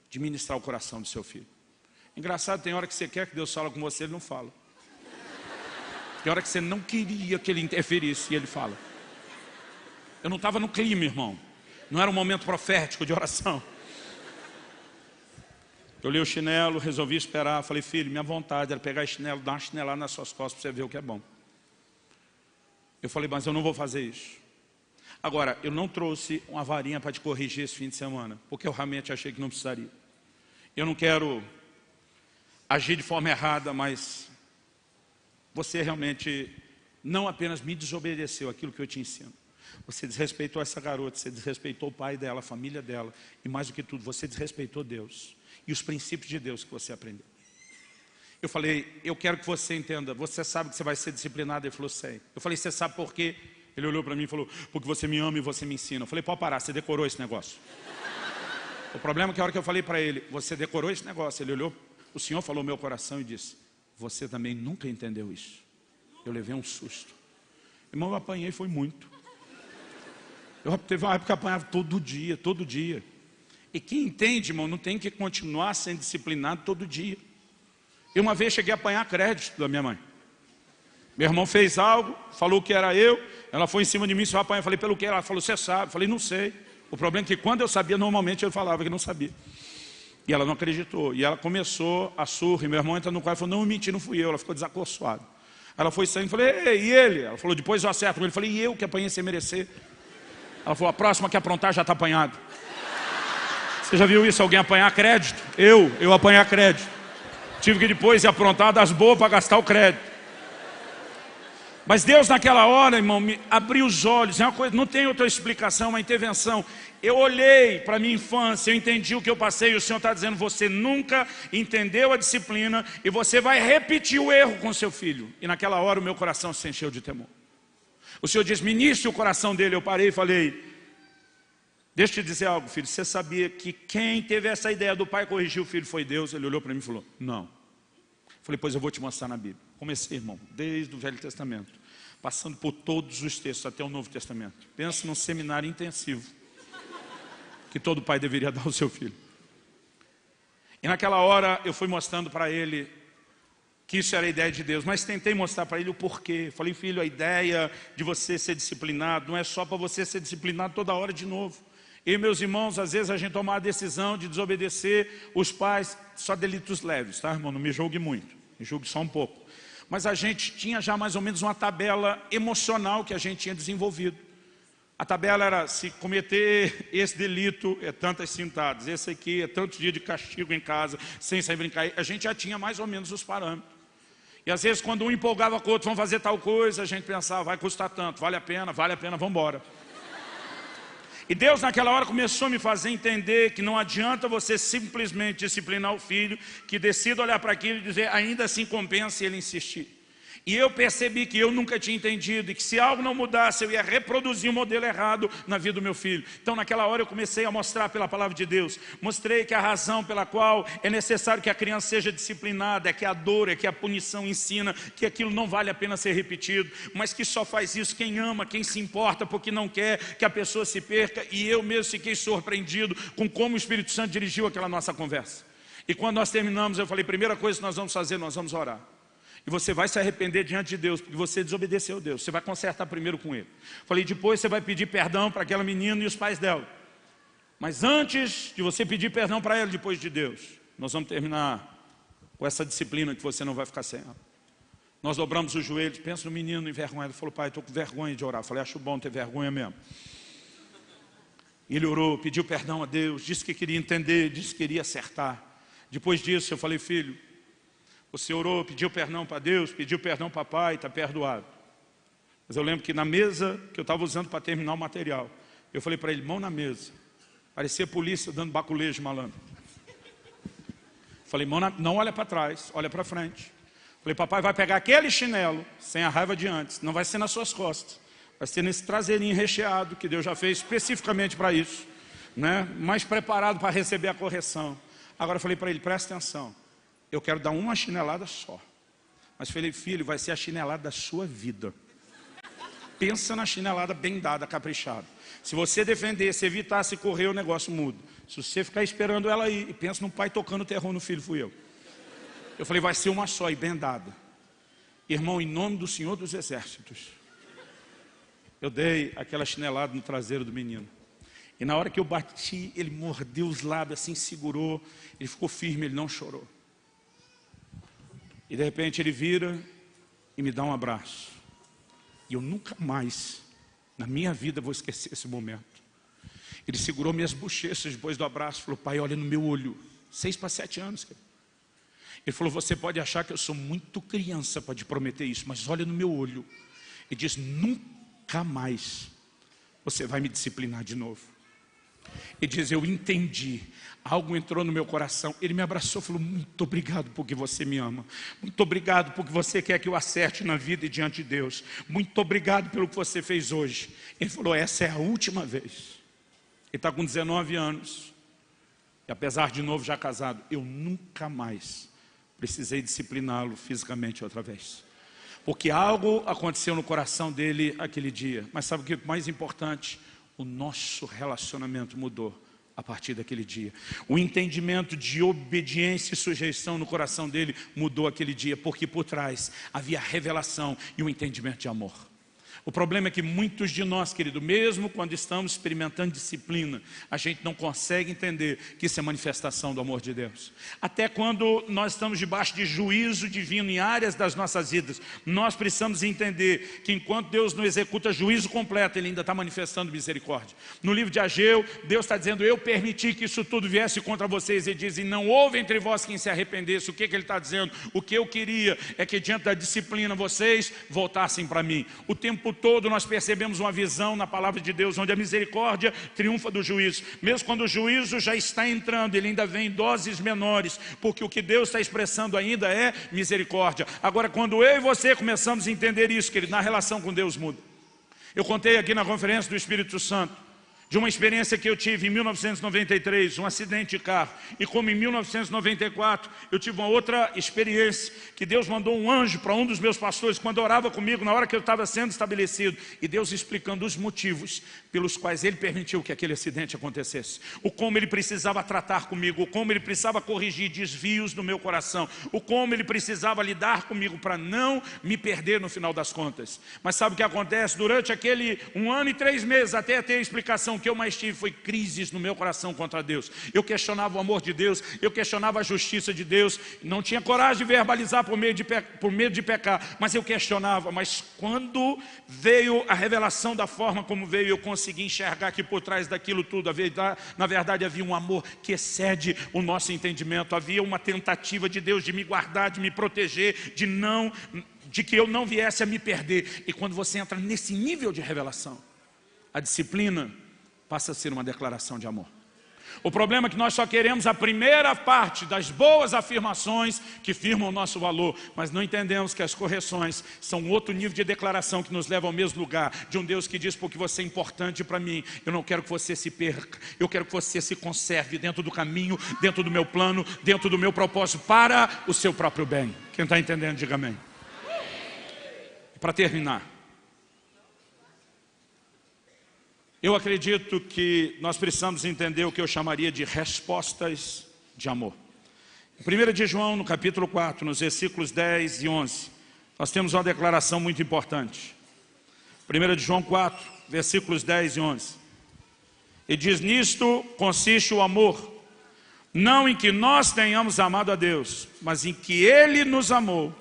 de ministrar o coração do seu filho. Engraçado, tem hora que você quer que Deus fale com você, ele não fala. Tem hora que você não queria que ele interferisse e ele fala. Eu não estava no clima, irmão. Não era um momento profético de oração. Eu olhei o chinelo, resolvi esperar. Falei: filho, minha vontade era pegar esse chinelo, dar uma chinelada nas suas costas para você ver o que é bom. Eu falei: mas eu não vou fazer isso. Agora, eu não trouxe uma varinha para te corrigir esse fim de semana, porque eu realmente achei que não precisaria. Eu não quero agir de forma errada, mas você realmente não apenas me desobedeceu aquilo que eu te ensino. Você desrespeitou essa garota, você desrespeitou o pai dela, a família dela, e mais do que tudo, você desrespeitou Deus e os princípios de Deus que você aprendeu. Eu falei: eu quero que você entenda, você sabe que você vai ser disciplinado? Ele falou: sei. Eu falei: você sabe por quê? Ele olhou para mim e falou: porque você me ama e você me ensina. Eu falei: pode parar, você decorou esse negócio. O problema é que a hora que eu falei para ele: você decorou esse negócio, ele olhou, o Senhor falou meu coração e disse: você também nunca entendeu isso. Eu levei um susto. Irmão, eu apanhei, foi muito. Eu teve uma época que eu apanhava todo dia, todo dia. E quem entende, irmão, não tem que continuar sendo disciplinado todo dia. Eu uma vez cheguei a apanhar crédito da minha mãe. Meu irmão fez algo, falou que era eu, ela foi em cima de mim, se vai apanhar. Eu falei: pelo que? Ela falou: você sabe. Eu falei: não sei. O problema é que quando eu sabia, normalmente eu falava que não sabia. E ela não acreditou. E ela começou a surra, e meu irmão entra no quarto e falou: não, mentira, não fui eu. Ela ficou desacorçoada. Ela foi saindo, eu falei: ei, e ele? Ela falou: depois eu acerto com ele. Eu falei: e eu que apanhei sem merecer? Ela falou: a próxima que aprontar já está apanhado. Você já viu isso? Alguém apanhar crédito? Eu apanhar crédito. Tive que depois ir aprontar das boas para gastar o crédito. Mas Deus naquela hora, irmão, me abriu os olhos. É uma coisa, não tem outra explicação, uma intervenção. Eu olhei para a minha infância, eu entendi o que eu passei. E o Senhor está dizendo: você nunca entendeu a disciplina e você vai repetir o erro com seu filho. E naquela hora o meu coração se encheu de temor. O Senhor diz: ministre o coração dele. Eu parei e falei: deixa eu te dizer algo, filho. Você sabia que quem teve essa ideia do pai corrigir o filho foi Deus? Ele olhou para mim e falou: não. Eu falei: pois eu vou te mostrar na Bíblia. Comecei, irmão, desde o Velho Testamento, passando por todos os textos até o Novo Testamento. Pensa num seminário intensivo que todo pai deveria dar ao seu filho. E naquela hora eu fui mostrando para ele que isso era a ideia de Deus, mas tentei mostrar para ele o porquê. Falei, filho, a ideia de você ser disciplinado não é só para você ser disciplinado toda hora de novo. Eu e meus irmãos, às vezes a gente toma a decisão de desobedecer os pais, só delitos leves, tá, irmão? Não me julgue muito, me julgue só um pouco. Mas a gente tinha já mais ou menos uma tabela emocional que a gente tinha desenvolvido. A tabela era, se cometer esse delito, é tantas cintadas, esse aqui é tantos dias de castigo em casa, sem sair brincar. A gente já tinha mais ou menos os parâmetros. E às vezes quando um empolgava com o outro, vamos fazer tal coisa, a gente pensava, vai custar tanto, vale a pena, vamos embora. E Deus naquela hora começou a me fazer entender que não adianta você simplesmente disciplinar o filho, que decida olhar para aquilo e dizer, ainda assim compensa ele insistir. E eu percebi que eu nunca tinha entendido e que se algo não mudasse, eu ia reproduzir um modelo errado na vida do meu filho. Então naquela hora eu comecei a mostrar pela palavra de Deus. Mostrei que a razão pela qual é necessário que a criança seja disciplinada é que a dor, é que a punição ensina que aquilo não vale a pena ser repetido, mas que só faz isso quem ama, quem se importa, porque não quer que a pessoa se perca. E eu mesmo fiquei surpreendido com como o Espírito Santo dirigiu aquela nossa conversa. E quando nós terminamos, eu falei, primeira coisa que nós vamos fazer, nós vamos orar. E você vai se arrepender diante de Deus, porque você desobedeceu a Deus. Você vai consertar primeiro com Ele. Falei, depois você vai pedir perdão para aquela menina e os pais dela. Mas antes de você pedir perdão para ela, depois de Deus, nós vamos terminar com essa disciplina que você não vai ficar sem ela. Nós dobramos os joelhos, pensa no menino envergonhado. Ele falou, pai, estou com vergonha de orar. Falei, acho bom ter vergonha mesmo. Ele orou, pediu perdão a Deus, disse que queria entender, disse que queria acertar. Depois disso eu falei, filho, você orou, pediu perdão para Deus, pediu perdão para pai, está perdoado. Mas eu lembro que na mesa que eu estava usando para terminar o material, eu falei para ele, mão na mesa. Parecia polícia dando baculejo, malandro. Falei, não olha para trás, olha para frente. Falei, papai vai pegar aquele chinelo, sem a raiva de antes, não vai ser nas suas costas. Vai ser nesse traseirinho recheado, que Deus já fez especificamente para isso. Né? Mais preparado para receber a correção. Agora eu falei para ele, presta atenção. Eu quero dar uma chinelada só. Mas falei, filho, vai ser a chinelada da sua vida. Pensa na chinelada bem dada, caprichada. Se você defender, se evitar, se correr, o negócio muda. Se você ficar esperando ela aí, e pensa no pai tocando terror no filho, fui eu. Eu falei, vai ser uma só e bem dada. Irmão, em nome do Senhor dos Exércitos, eu dei aquela chinelada no traseiro do menino. E na hora que eu bati, ele mordeu os lábios, assim, segurou. Ele ficou firme, ele não chorou. E de repente ele vira e me dá um abraço. E eu nunca mais, na minha vida, vou esquecer esse momento. Ele segurou minhas bochechas depois do abraço e falou, pai, olha no meu olho. 6 para 7 anos. Ele falou, você pode achar que eu sou muito criança para te prometer isso, mas olha no meu olho. Ele diz, nunca mais você vai me disciplinar de novo. Ele diz, eu entendi. Algo entrou no meu coração. Ele me abraçou e falou, muito obrigado porque você me ama. Muito obrigado porque você quer que eu acerte na vida e diante de Deus. Muito obrigado pelo que você fez hoje. Ele falou, essa é a última vez. Ele está com 19 anos. E apesar de novo já casado, eu nunca mais precisei discipliná-lo fisicamente outra vez. Porque algo aconteceu no coração dele aquele dia. Mas sabe o que é mais importante? O nosso relacionamento mudou a partir daquele dia. O entendimento de obediência e sujeição no coração dele mudou aquele dia, porque por trás havia revelação e um entendimento de amor. O problema é que muitos de nós, querido, mesmo quando estamos experimentando disciplina, a gente não consegue entender que isso é manifestação do amor de Deus. Até quando nós estamos debaixo de juízo divino em áreas das nossas vidas, nós precisamos entender que enquanto Deus não executa juízo completo, Ele ainda está manifestando misericórdia. No livro de Ageu, Deus está dizendo, eu permiti que isso tudo viesse contra vocês. Ele diz, e não houve entre vós quem se arrependesse. O que Ele está dizendo? O que eu queria é que diante da disciplina vocês voltassem para mim. O tempo todo nós percebemos uma visão na palavra de Deus, onde a misericórdia triunfa do juízo. Mesmo quando o juízo já está entrando, ele ainda vem em doses menores, porque o que Deus está expressando ainda é misericórdia. Agora, quando eu e você começamos a entender isso, querido, na relação com Deus muda. Eu contei aqui na conferência do Espírito Santo, de uma experiência que eu tive em 1993, um acidente de carro, e como em 1994 eu tive uma outra experiência, que Deus mandou um anjo para um dos meus pastores, quando orava comigo, na hora que eu estava sendo estabelecido, e Deus explicando os motivos pelos quais Ele permitiu que aquele acidente acontecesse, o como Ele precisava tratar comigo, o como Ele precisava corrigir desvios no meu coração, o como Ele precisava lidar comigo para não me perder no final das contas. Mas sabe o que acontece? Durante aquele 1 ano e 3 meses, até ter a explicação, que eu mais tive foi crises no meu coração contra Deus. Eu questionava o amor de Deus, eu questionava a justiça de Deus, não tinha coragem de verbalizar por medo de pecar, mas eu questionava. Mas quando veio a revelação da forma como veio, eu consegui enxergar que por trás daquilo tudo, na verdade havia um amor que excede o nosso entendimento, havia uma tentativa de Deus de me guardar, de me proteger, de que eu não viesse a me perder. E quando você entra nesse nível de revelação, a disciplina passa a ser uma declaração de amor. O problema é que nós só queremos a primeira parte das boas afirmações que firmam o nosso valor, mas não entendemos que as correções são outro nível de declaração que nos leva ao mesmo lugar, de um Deus que diz: porque você é importante para mim, eu não quero que você se perca, eu quero que você se conserve dentro do caminho, dentro do meu plano, dentro do meu propósito, para o seu próprio bem. Quem está entendendo, diga amém. Para terminar, eu acredito que nós precisamos entender o que eu chamaria de respostas de amor. Em 1 de João, no capítulo 4, nos versículos 10 e 11, nós temos uma declaração muito importante. 1 de João 4, versículos 10 e 11. Ele diz: nisto consiste o amor, não em que nós tenhamos amado a Deus, mas em que Ele nos amou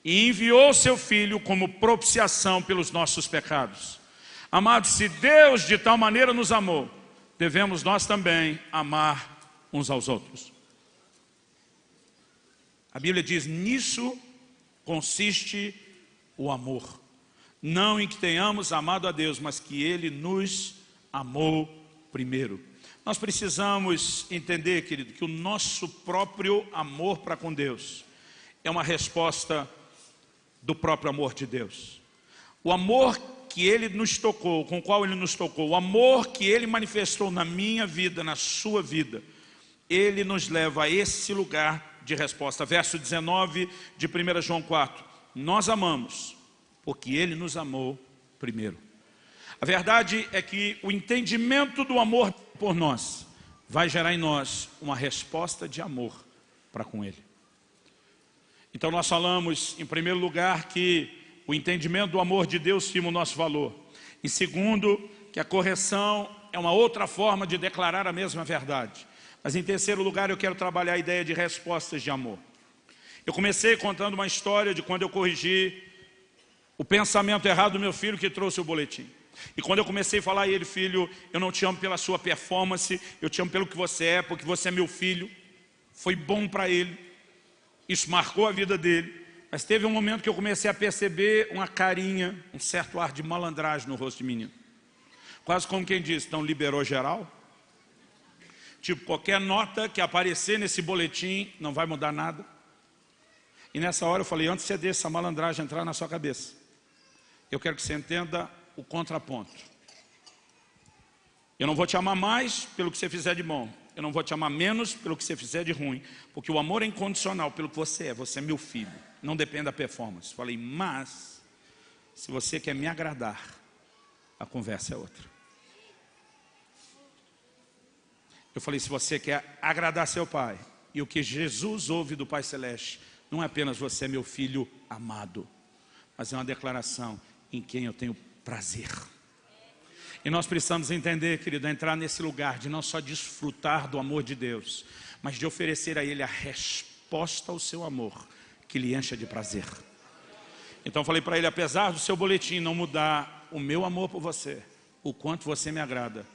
e enviou seu Filho como propiciação pelos nossos pecados. Amados, se Deus de tal maneira nos amou, devemos nós também amar uns aos outros. A Bíblia diz: nisso consiste o amor, não em que tenhamos amado a Deus, mas que Ele nos amou primeiro. Nós precisamos entender, querido, que o nosso próprio amor para com Deus é uma resposta do próprio amor de Deus. O amor que Ele nos tocou, com o qual Ele nos tocou, o amor que Ele manifestou na minha vida, na sua vida, Ele nos leva a esse lugar de resposta. Verso 19 de 1 João 4. Nós amamos porque Ele nos amou primeiro. A verdade é que o entendimento do amor por nós vai gerar em nós uma resposta de amor para com Ele. Então nós falamos, em primeiro lugar, que o entendimento do amor de Deus firma o nosso valor. Em segundo, que a correção é uma outra forma de declarar a mesma verdade. Mas em terceiro lugar, eu quero trabalhar a ideia de respostas de amor. Eu comecei contando uma história de quando eu corrigi o pensamento errado do meu filho que trouxe o boletim. E quando eu comecei a falar a ele: filho, eu não te amo pela sua performance, eu te amo pelo que você é, porque você é meu filho. Foi bom para ele, isso marcou a vida dele. Mas teve um momento que eu comecei a perceber uma carinha, um certo ar de malandragem no rosto de menino. Quase como quem diz: então liberou geral? Tipo, qualquer nota que aparecer nesse boletim não vai mudar nada. E nessa hora eu falei: antes de você deixar essa malandragem entrar na sua cabeça, eu quero que você entenda o contraponto. Eu não vou te amar mais pelo que você fizer de bom, eu não vou te amar menos pelo que você fizer de ruim, porque o amor é incondicional pelo que você é meu filho, não depende da performance. Falei: mas se você quer me agradar, a conversa é outra. Eu falei: se você quer agradar seu pai, e o que Jesus ouve do Pai Celeste, não é apenas você é meu filho amado, mas é uma declaração em quem eu tenho prazer. E nós precisamos entender, querido, entrar nesse lugar de não só desfrutar do amor de Deus, mas de oferecer a Ele a resposta ao seu amor, que lhe encha de prazer. Então eu falei para ele: apesar do seu boletim não mudar o meu amor por você, o quanto você me agrada,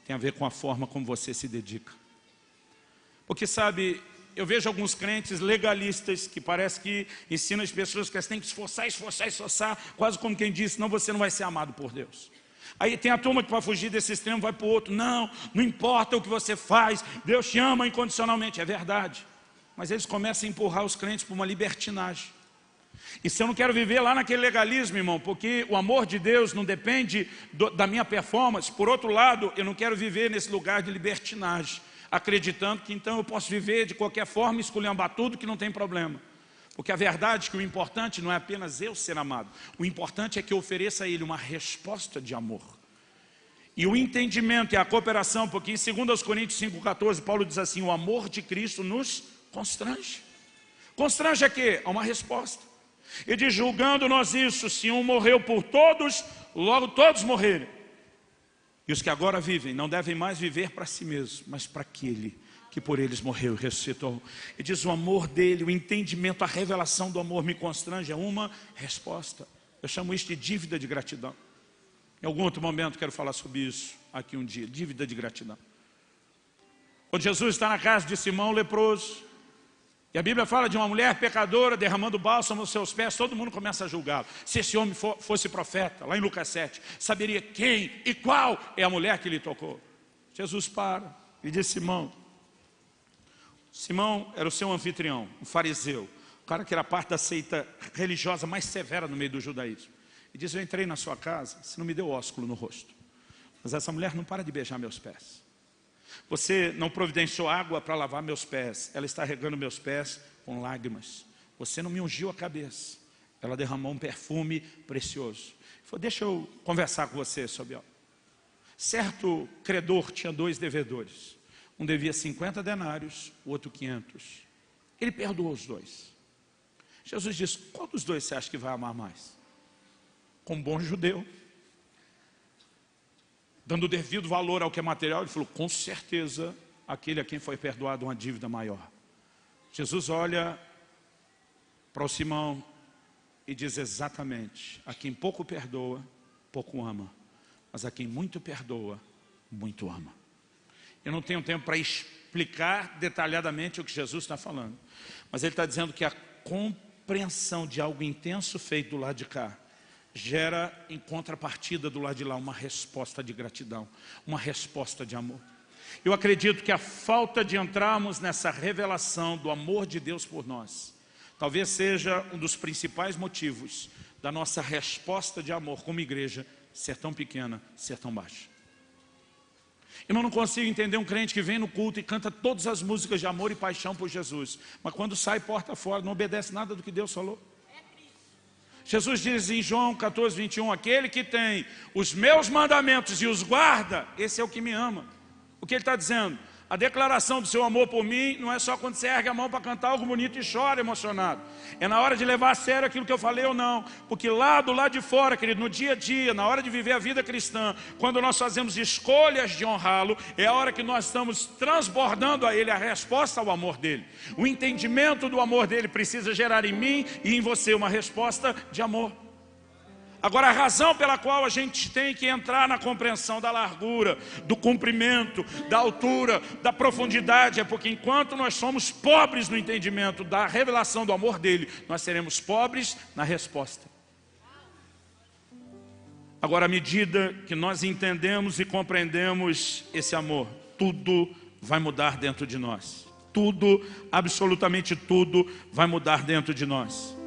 tem a ver com a forma como você se dedica. Porque sabe, eu vejo alguns crentes legalistas que parece que ensinam as pessoas que elas têm que esforçar, quase como quem diz: senão você não vai ser amado por Deus. Aí tem a turma que para fugir desse extremo vai para o outro: não importa o que você faz, Deus te ama incondicionalmente. É verdade, mas eles começam a empurrar os crentes para uma libertinagem. E se eu não quero viver lá naquele legalismo, irmão, porque o amor de Deus não depende da minha performance, por outro lado, eu não quero viver nesse lugar de libertinagem, acreditando que então eu posso viver de qualquer forma, esculhambar tudo, que não tem problema. Porque a verdade é que o importante não é apenas eu ser amado, o importante é que eu ofereça a Ele uma resposta de amor. E o entendimento e a cooperação, porque em 2 Coríntios 5,14, Paulo diz assim, o amor de Cristo nos constrange. Constrange a quê? A uma resposta. Ele diz, julgando nós isso, se um morreu por todos, logo todos morreram. E os que agora vivem, não devem mais viver para si mesmos, mas para aquele que por eles morreu e ressuscitou. Ele diz, o amor dele, o entendimento, a revelação do amor me constrange, é uma resposta. Eu chamo isso de dívida de gratidão. Em algum outro momento quero falar sobre isso aqui um dia, dívida de gratidão. Quando Jesus está na casa de Simão leproso, e a Bíblia fala de uma mulher pecadora derramando bálsamo nos seus pés, todo mundo começa a julgá-lo. Se esse homem fosse profeta, lá em Lucas 7, saberia quem e qual é a mulher que lhe tocou. Jesus para e diz, Simão. Simão era o seu anfitrião, um fariseu, um cara que era parte da seita religiosa mais severa no meio do judaísmo. E diz, eu entrei na sua casa, você não me deu ósculo no rosto, mas essa mulher não para de beijar meus pés. Você não providenciou água para lavar meus pés, ela está regando meus pés com lágrimas. Você não me ungiu a cabeça, ela derramou um perfume precioso. Ele falou, deixa eu conversar com você sobre algo. Certo credor tinha 2 devedores. Um devia 50 denários, o outro 500. Ele perdoou os 2. Jesus disse, qual dos 2 você acha que vai amar mais? Como bom judeu, dando devido valor ao que é material, ele falou, com certeza, aquele a quem foi perdoado uma dívida maior. Jesus olha para o Simão e diz exatamente, a quem pouco perdoa, pouco ama. Mas a quem muito perdoa, muito ama. Eu não tenho tempo para explicar detalhadamente o que Jesus está falando. Mas ele está dizendo que a compreensão de algo intenso feito do lado de cá gera em contrapartida do lado de lá uma resposta de gratidão, uma resposta de amor. Eu acredito que a falta de entrarmos nessa revelação do amor de Deus por nós, talvez seja um dos principais motivos da nossa resposta de amor como igreja ser tão pequena, ser tão baixa. Eu não consigo entender um crente que vem no culto e canta todas as músicas de amor e paixão por Jesus, mas quando sai porta fora não obedece nada do que Deus falou. Jesus diz em João 14, 21, aquele que tem os meus mandamentos e os guarda, esse é o que me ama. O que ele está dizendo? A declaração do seu amor por mim não é só quando você ergue a mão para cantar algo bonito e chora emocionado. É na hora de levar a sério aquilo que eu falei ou não. Porque lá do lado de fora, querido, no dia a dia, na hora de viver a vida cristã, quando nós fazemos escolhas de honrá-lo, é a hora que nós estamos transbordando a ele a resposta ao amor dele. O entendimento do amor dele precisa gerar em mim e em você uma resposta de amor. Agora, a razão pela qual a gente tem que entrar na compreensão da largura, do comprimento, da altura, da profundidade, é porque enquanto nós somos pobres no entendimento da revelação do amor dele, nós seremos pobres na resposta. Agora, à medida que nós entendemos e compreendemos esse amor, tudo vai mudar dentro de nós. Tudo, absolutamente tudo, vai mudar dentro de nós.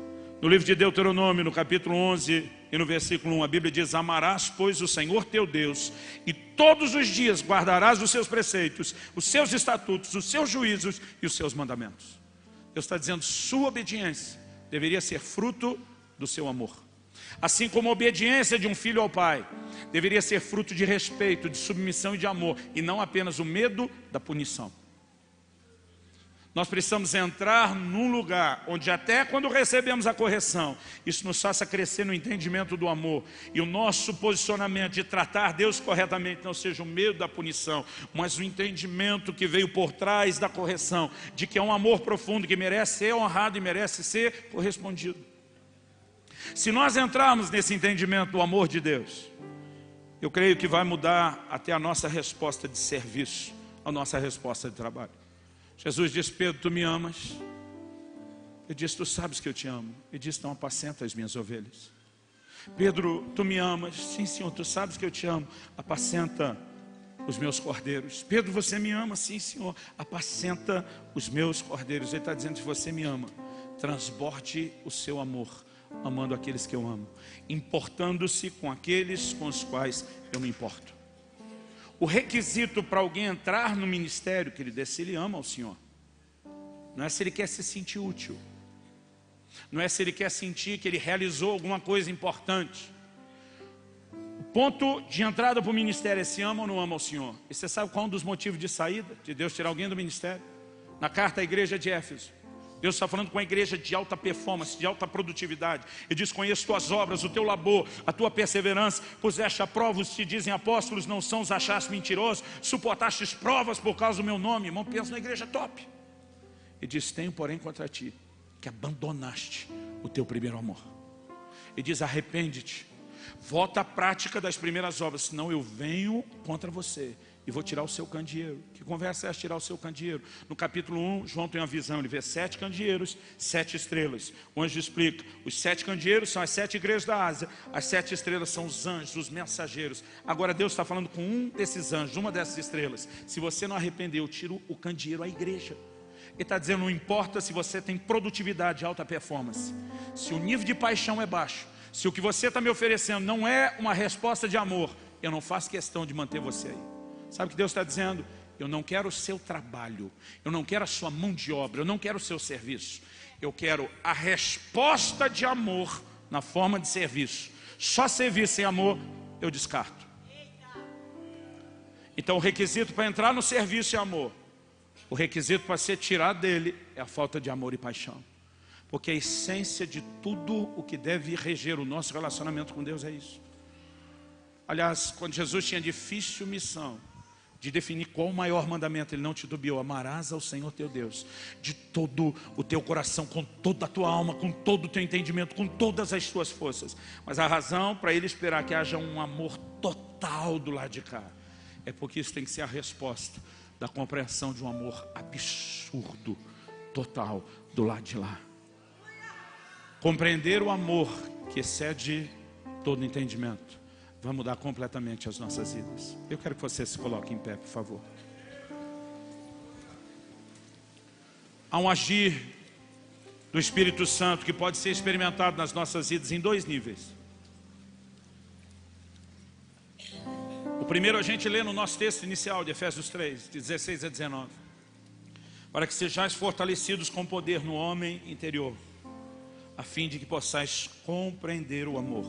No livro de Deuteronômio, no capítulo 11 e no versículo 1, a Bíblia diz, amarás, pois, o Senhor teu Deus, e todos os dias guardarás os seus preceitos, os seus estatutos, os seus juízos e os seus mandamentos. Deus está dizendo, sua obediência deveria ser fruto do seu amor. Assim como a obediência de um filho ao pai deveria ser fruto de respeito, de submissão e de amor, e não apenas o medo da punição. Nós precisamos entrar num lugar onde até quando recebemos a correção, isso nos faça crescer no entendimento do amor. E o nosso posicionamento de tratar Deus corretamente não seja o medo da punição, mas o entendimento que veio por trás da correção, de que é um amor profundo que merece ser honrado e merece ser correspondido. Se nós entrarmos nesse entendimento do amor de Deus, eu creio que vai mudar até a nossa resposta de serviço, a nossa resposta de trabalho. Jesus disse, Pedro, tu me amas? Ele disse, tu sabes que eu te amo. Ele disse, então apacenta as minhas ovelhas. Pedro, tu me amas? Sim, Senhor, tu sabes que eu te amo. Apacenta os meus cordeiros. Pedro, você me ama? Sim, Senhor, apacenta os meus cordeiros. Ele está dizendo, se você me ama, transborde o seu amor amando aqueles que eu amo, importando-se com aqueles com os quais eu me importo. O requisito para alguém entrar no ministério, querido, é se ele ama ao Senhor. Não é se ele quer se sentir útil. Não é se ele quer sentir que ele realizou alguma coisa importante. O ponto de entrada para o ministério é se ama ou não ama ao Senhor. E você sabe qual é um dos motivos de saída, de Deus tirar alguém do ministério? Na carta à igreja de Éfeso, Deus está falando com a igreja de alta performance, de alta produtividade. Ele diz: conheço tuas obras, o teu labor, a tua perseverança, puseste a prova os que te dizem apóstolos, não são, os achaste mentirosos, suportastes provas por causa do meu nome. Irmão, pensa na igreja top. Ele diz: tenho porém contra ti, que abandonaste o teu primeiro amor. Ele diz: arrepende-te, volta à prática das primeiras obras, senão eu venho contra você e vou tirar o seu candeeiro. Que conversa é essa, tirar o seu candeeiro? No capítulo 1, João tem uma visão, ele vê 7 candeeiros, 7 estrelas. O anjo explica: os 7 candeeiros são as 7 igrejas da Ásia, as 7 estrelas são os anjos, os mensageiros. Agora Deus está falando com um desses anjos, uma dessas estrelas: se você não arrepender, eu tiro o candeeiro à igreja. Ele está dizendo: não importa se você tem produtividade e alta performance, se o nível de paixão é baixo, se o que você está me oferecendo não é uma resposta de amor, eu não faço questão de manter você aí. Sabe o que Deus está dizendo? Eu não quero o seu trabalho, eu não quero a sua mão de obra, eu não quero o seu serviço. Eu quero a resposta de amor na forma de serviço. Só serviço sem amor eu descarto. Então o requisito para entrar no serviço é amor. O requisito para ser tirado dele é a falta de amor e paixão. Porque a essência de tudo o que deve reger o nosso relacionamento com Deus é isso. Aliás, quando Jesus tinha difícil missão de definir qual o maior mandamento, ele não titubeou: amarás ao Senhor teu Deus de todo o teu coração, com toda a tua alma, com todo o teu entendimento, com todas as tuas forças. Mas a razão para ele esperar que haja um amor total do lado de cá é porque isso tem que ser a resposta da compreensão de um amor absurdo, total, do lado de lá. Compreender o amor que excede todo entendimento vai mudar completamente as nossas vidas. Eu quero que você se coloque em pé, por favor. Há um agir do Espírito Santo que pode ser experimentado nas nossas vidas em 2 níveis. O primeiro a gente lê no nosso texto inicial de Efésios 3, de 16 a 19. Para que sejais fortalecidos com poder no homem interior, a fim de que possais compreender o amor.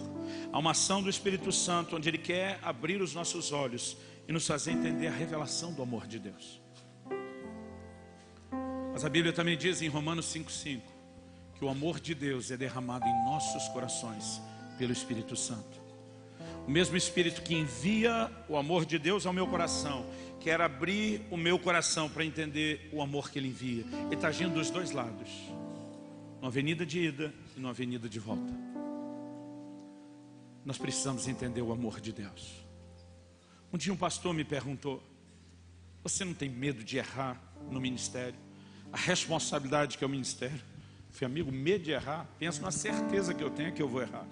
Há uma ação do Espírito Santo onde Ele quer abrir os nossos olhos e nos fazer entender a revelação do amor de Deus. Mas a Bíblia também diz em Romanos 5,5 que o amor de Deus é derramado em nossos corações pelo Espírito Santo. O mesmo Espírito que envia o amor de Deus ao meu coração quer abrir o meu coração para entender o amor que Ele envia. Ele está agindo dos 2 lados, numa avenida de ida e numa avenida de volta. Nós precisamos entender o amor de Deus. Um dia um pastor me perguntou: você não tem medo de errar no ministério? A responsabilidade que é o ministério. Eu falei: amigo, medo de errar? Pensa na certeza que eu tenho que eu vou errar.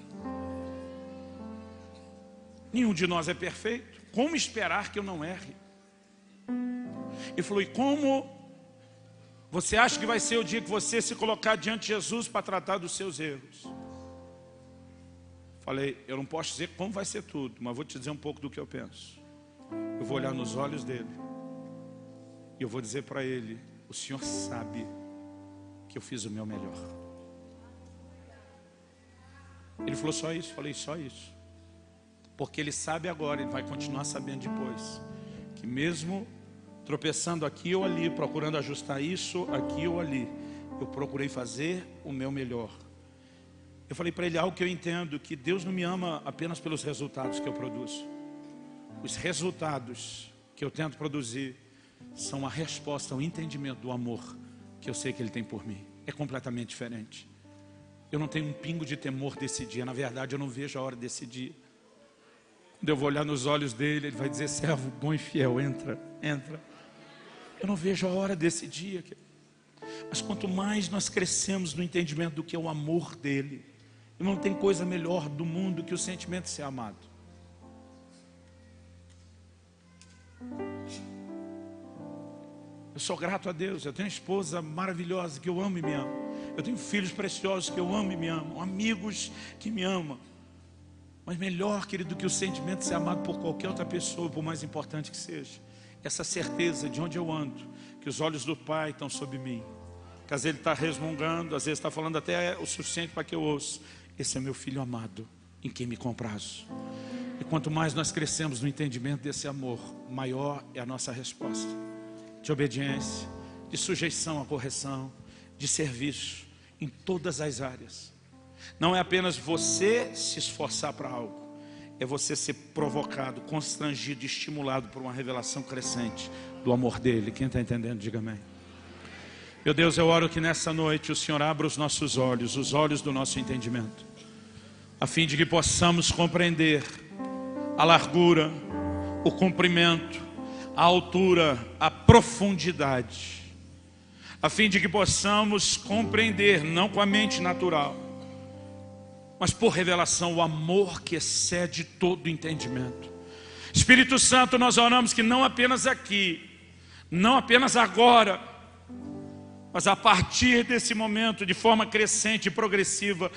Nenhum de nós é perfeito. Como esperar que eu não erre? Ele falou: e como você acha que vai ser o dia que você se colocar diante de Jesus para tratar dos seus erros? Falei: eu não posso dizer como vai ser tudo, mas vou te dizer um pouco do que eu penso. Eu vou olhar nos olhos dele e eu vou dizer para ele: o Senhor sabe que eu fiz o meu melhor. Ele falou: só isso? Falei: só isso. Porque ele sabe agora, ele vai continuar sabendo depois, que mesmo tropeçando aqui ou ali, procurando ajustar isso aqui ou ali, eu procurei fazer o meu melhor. Eu falei para ele algo que eu entendo: que Deus não me ama apenas pelos resultados que eu produzo. Os resultados que eu tento produzir são a resposta ao entendimento do amor que eu sei que Ele tem por mim. É completamente diferente. Eu não tenho um pingo de temor desse dia. Na verdade, eu não vejo a hora desse dia. Quando eu vou olhar nos olhos dele, ele vai dizer: servo bom e fiel, entra, entra. Eu não vejo a hora desse dia. Mas quanto mais nós crescemos no entendimento do que é o amor dele, não tem coisa melhor do mundo que o sentimento de ser amado. Eu sou grato a Deus. Eu tenho uma esposa maravilhosa que eu amo e me amo. Eu tenho filhos preciosos que eu amo e me amam, amigos que me amam. Mas melhor, querido, do que o sentimento de ser amado por qualquer outra pessoa, por mais importante que seja, essa certeza de onde eu ando, que os olhos do Pai estão sobre mim. Que às vezes Ele está resmungando, às vezes está falando até o suficiente para que eu ouça. Esse é meu filho amado, em quem me comprazo. E quanto mais nós crescemos no entendimento desse amor, maior é a nossa resposta. De obediência, de sujeição à correção, de serviço, em todas as áreas. Não é apenas você se esforçar para algo, é você ser provocado, constrangido, estimulado por uma revelação crescente do amor dele. Quem está entendendo, diga amém. Meu Deus, eu oro que nessa noite o Senhor abra os nossos olhos, os olhos do nosso entendimento, a fim de que possamos compreender a largura, o comprimento, a altura, a profundidade, a fim de que possamos compreender, não com a mente natural, mas por revelação, o amor que excede todo entendimento. Espírito Santo, nós oramos que não apenas aqui, não apenas agora, mas a partir desse momento, de forma crescente e progressiva,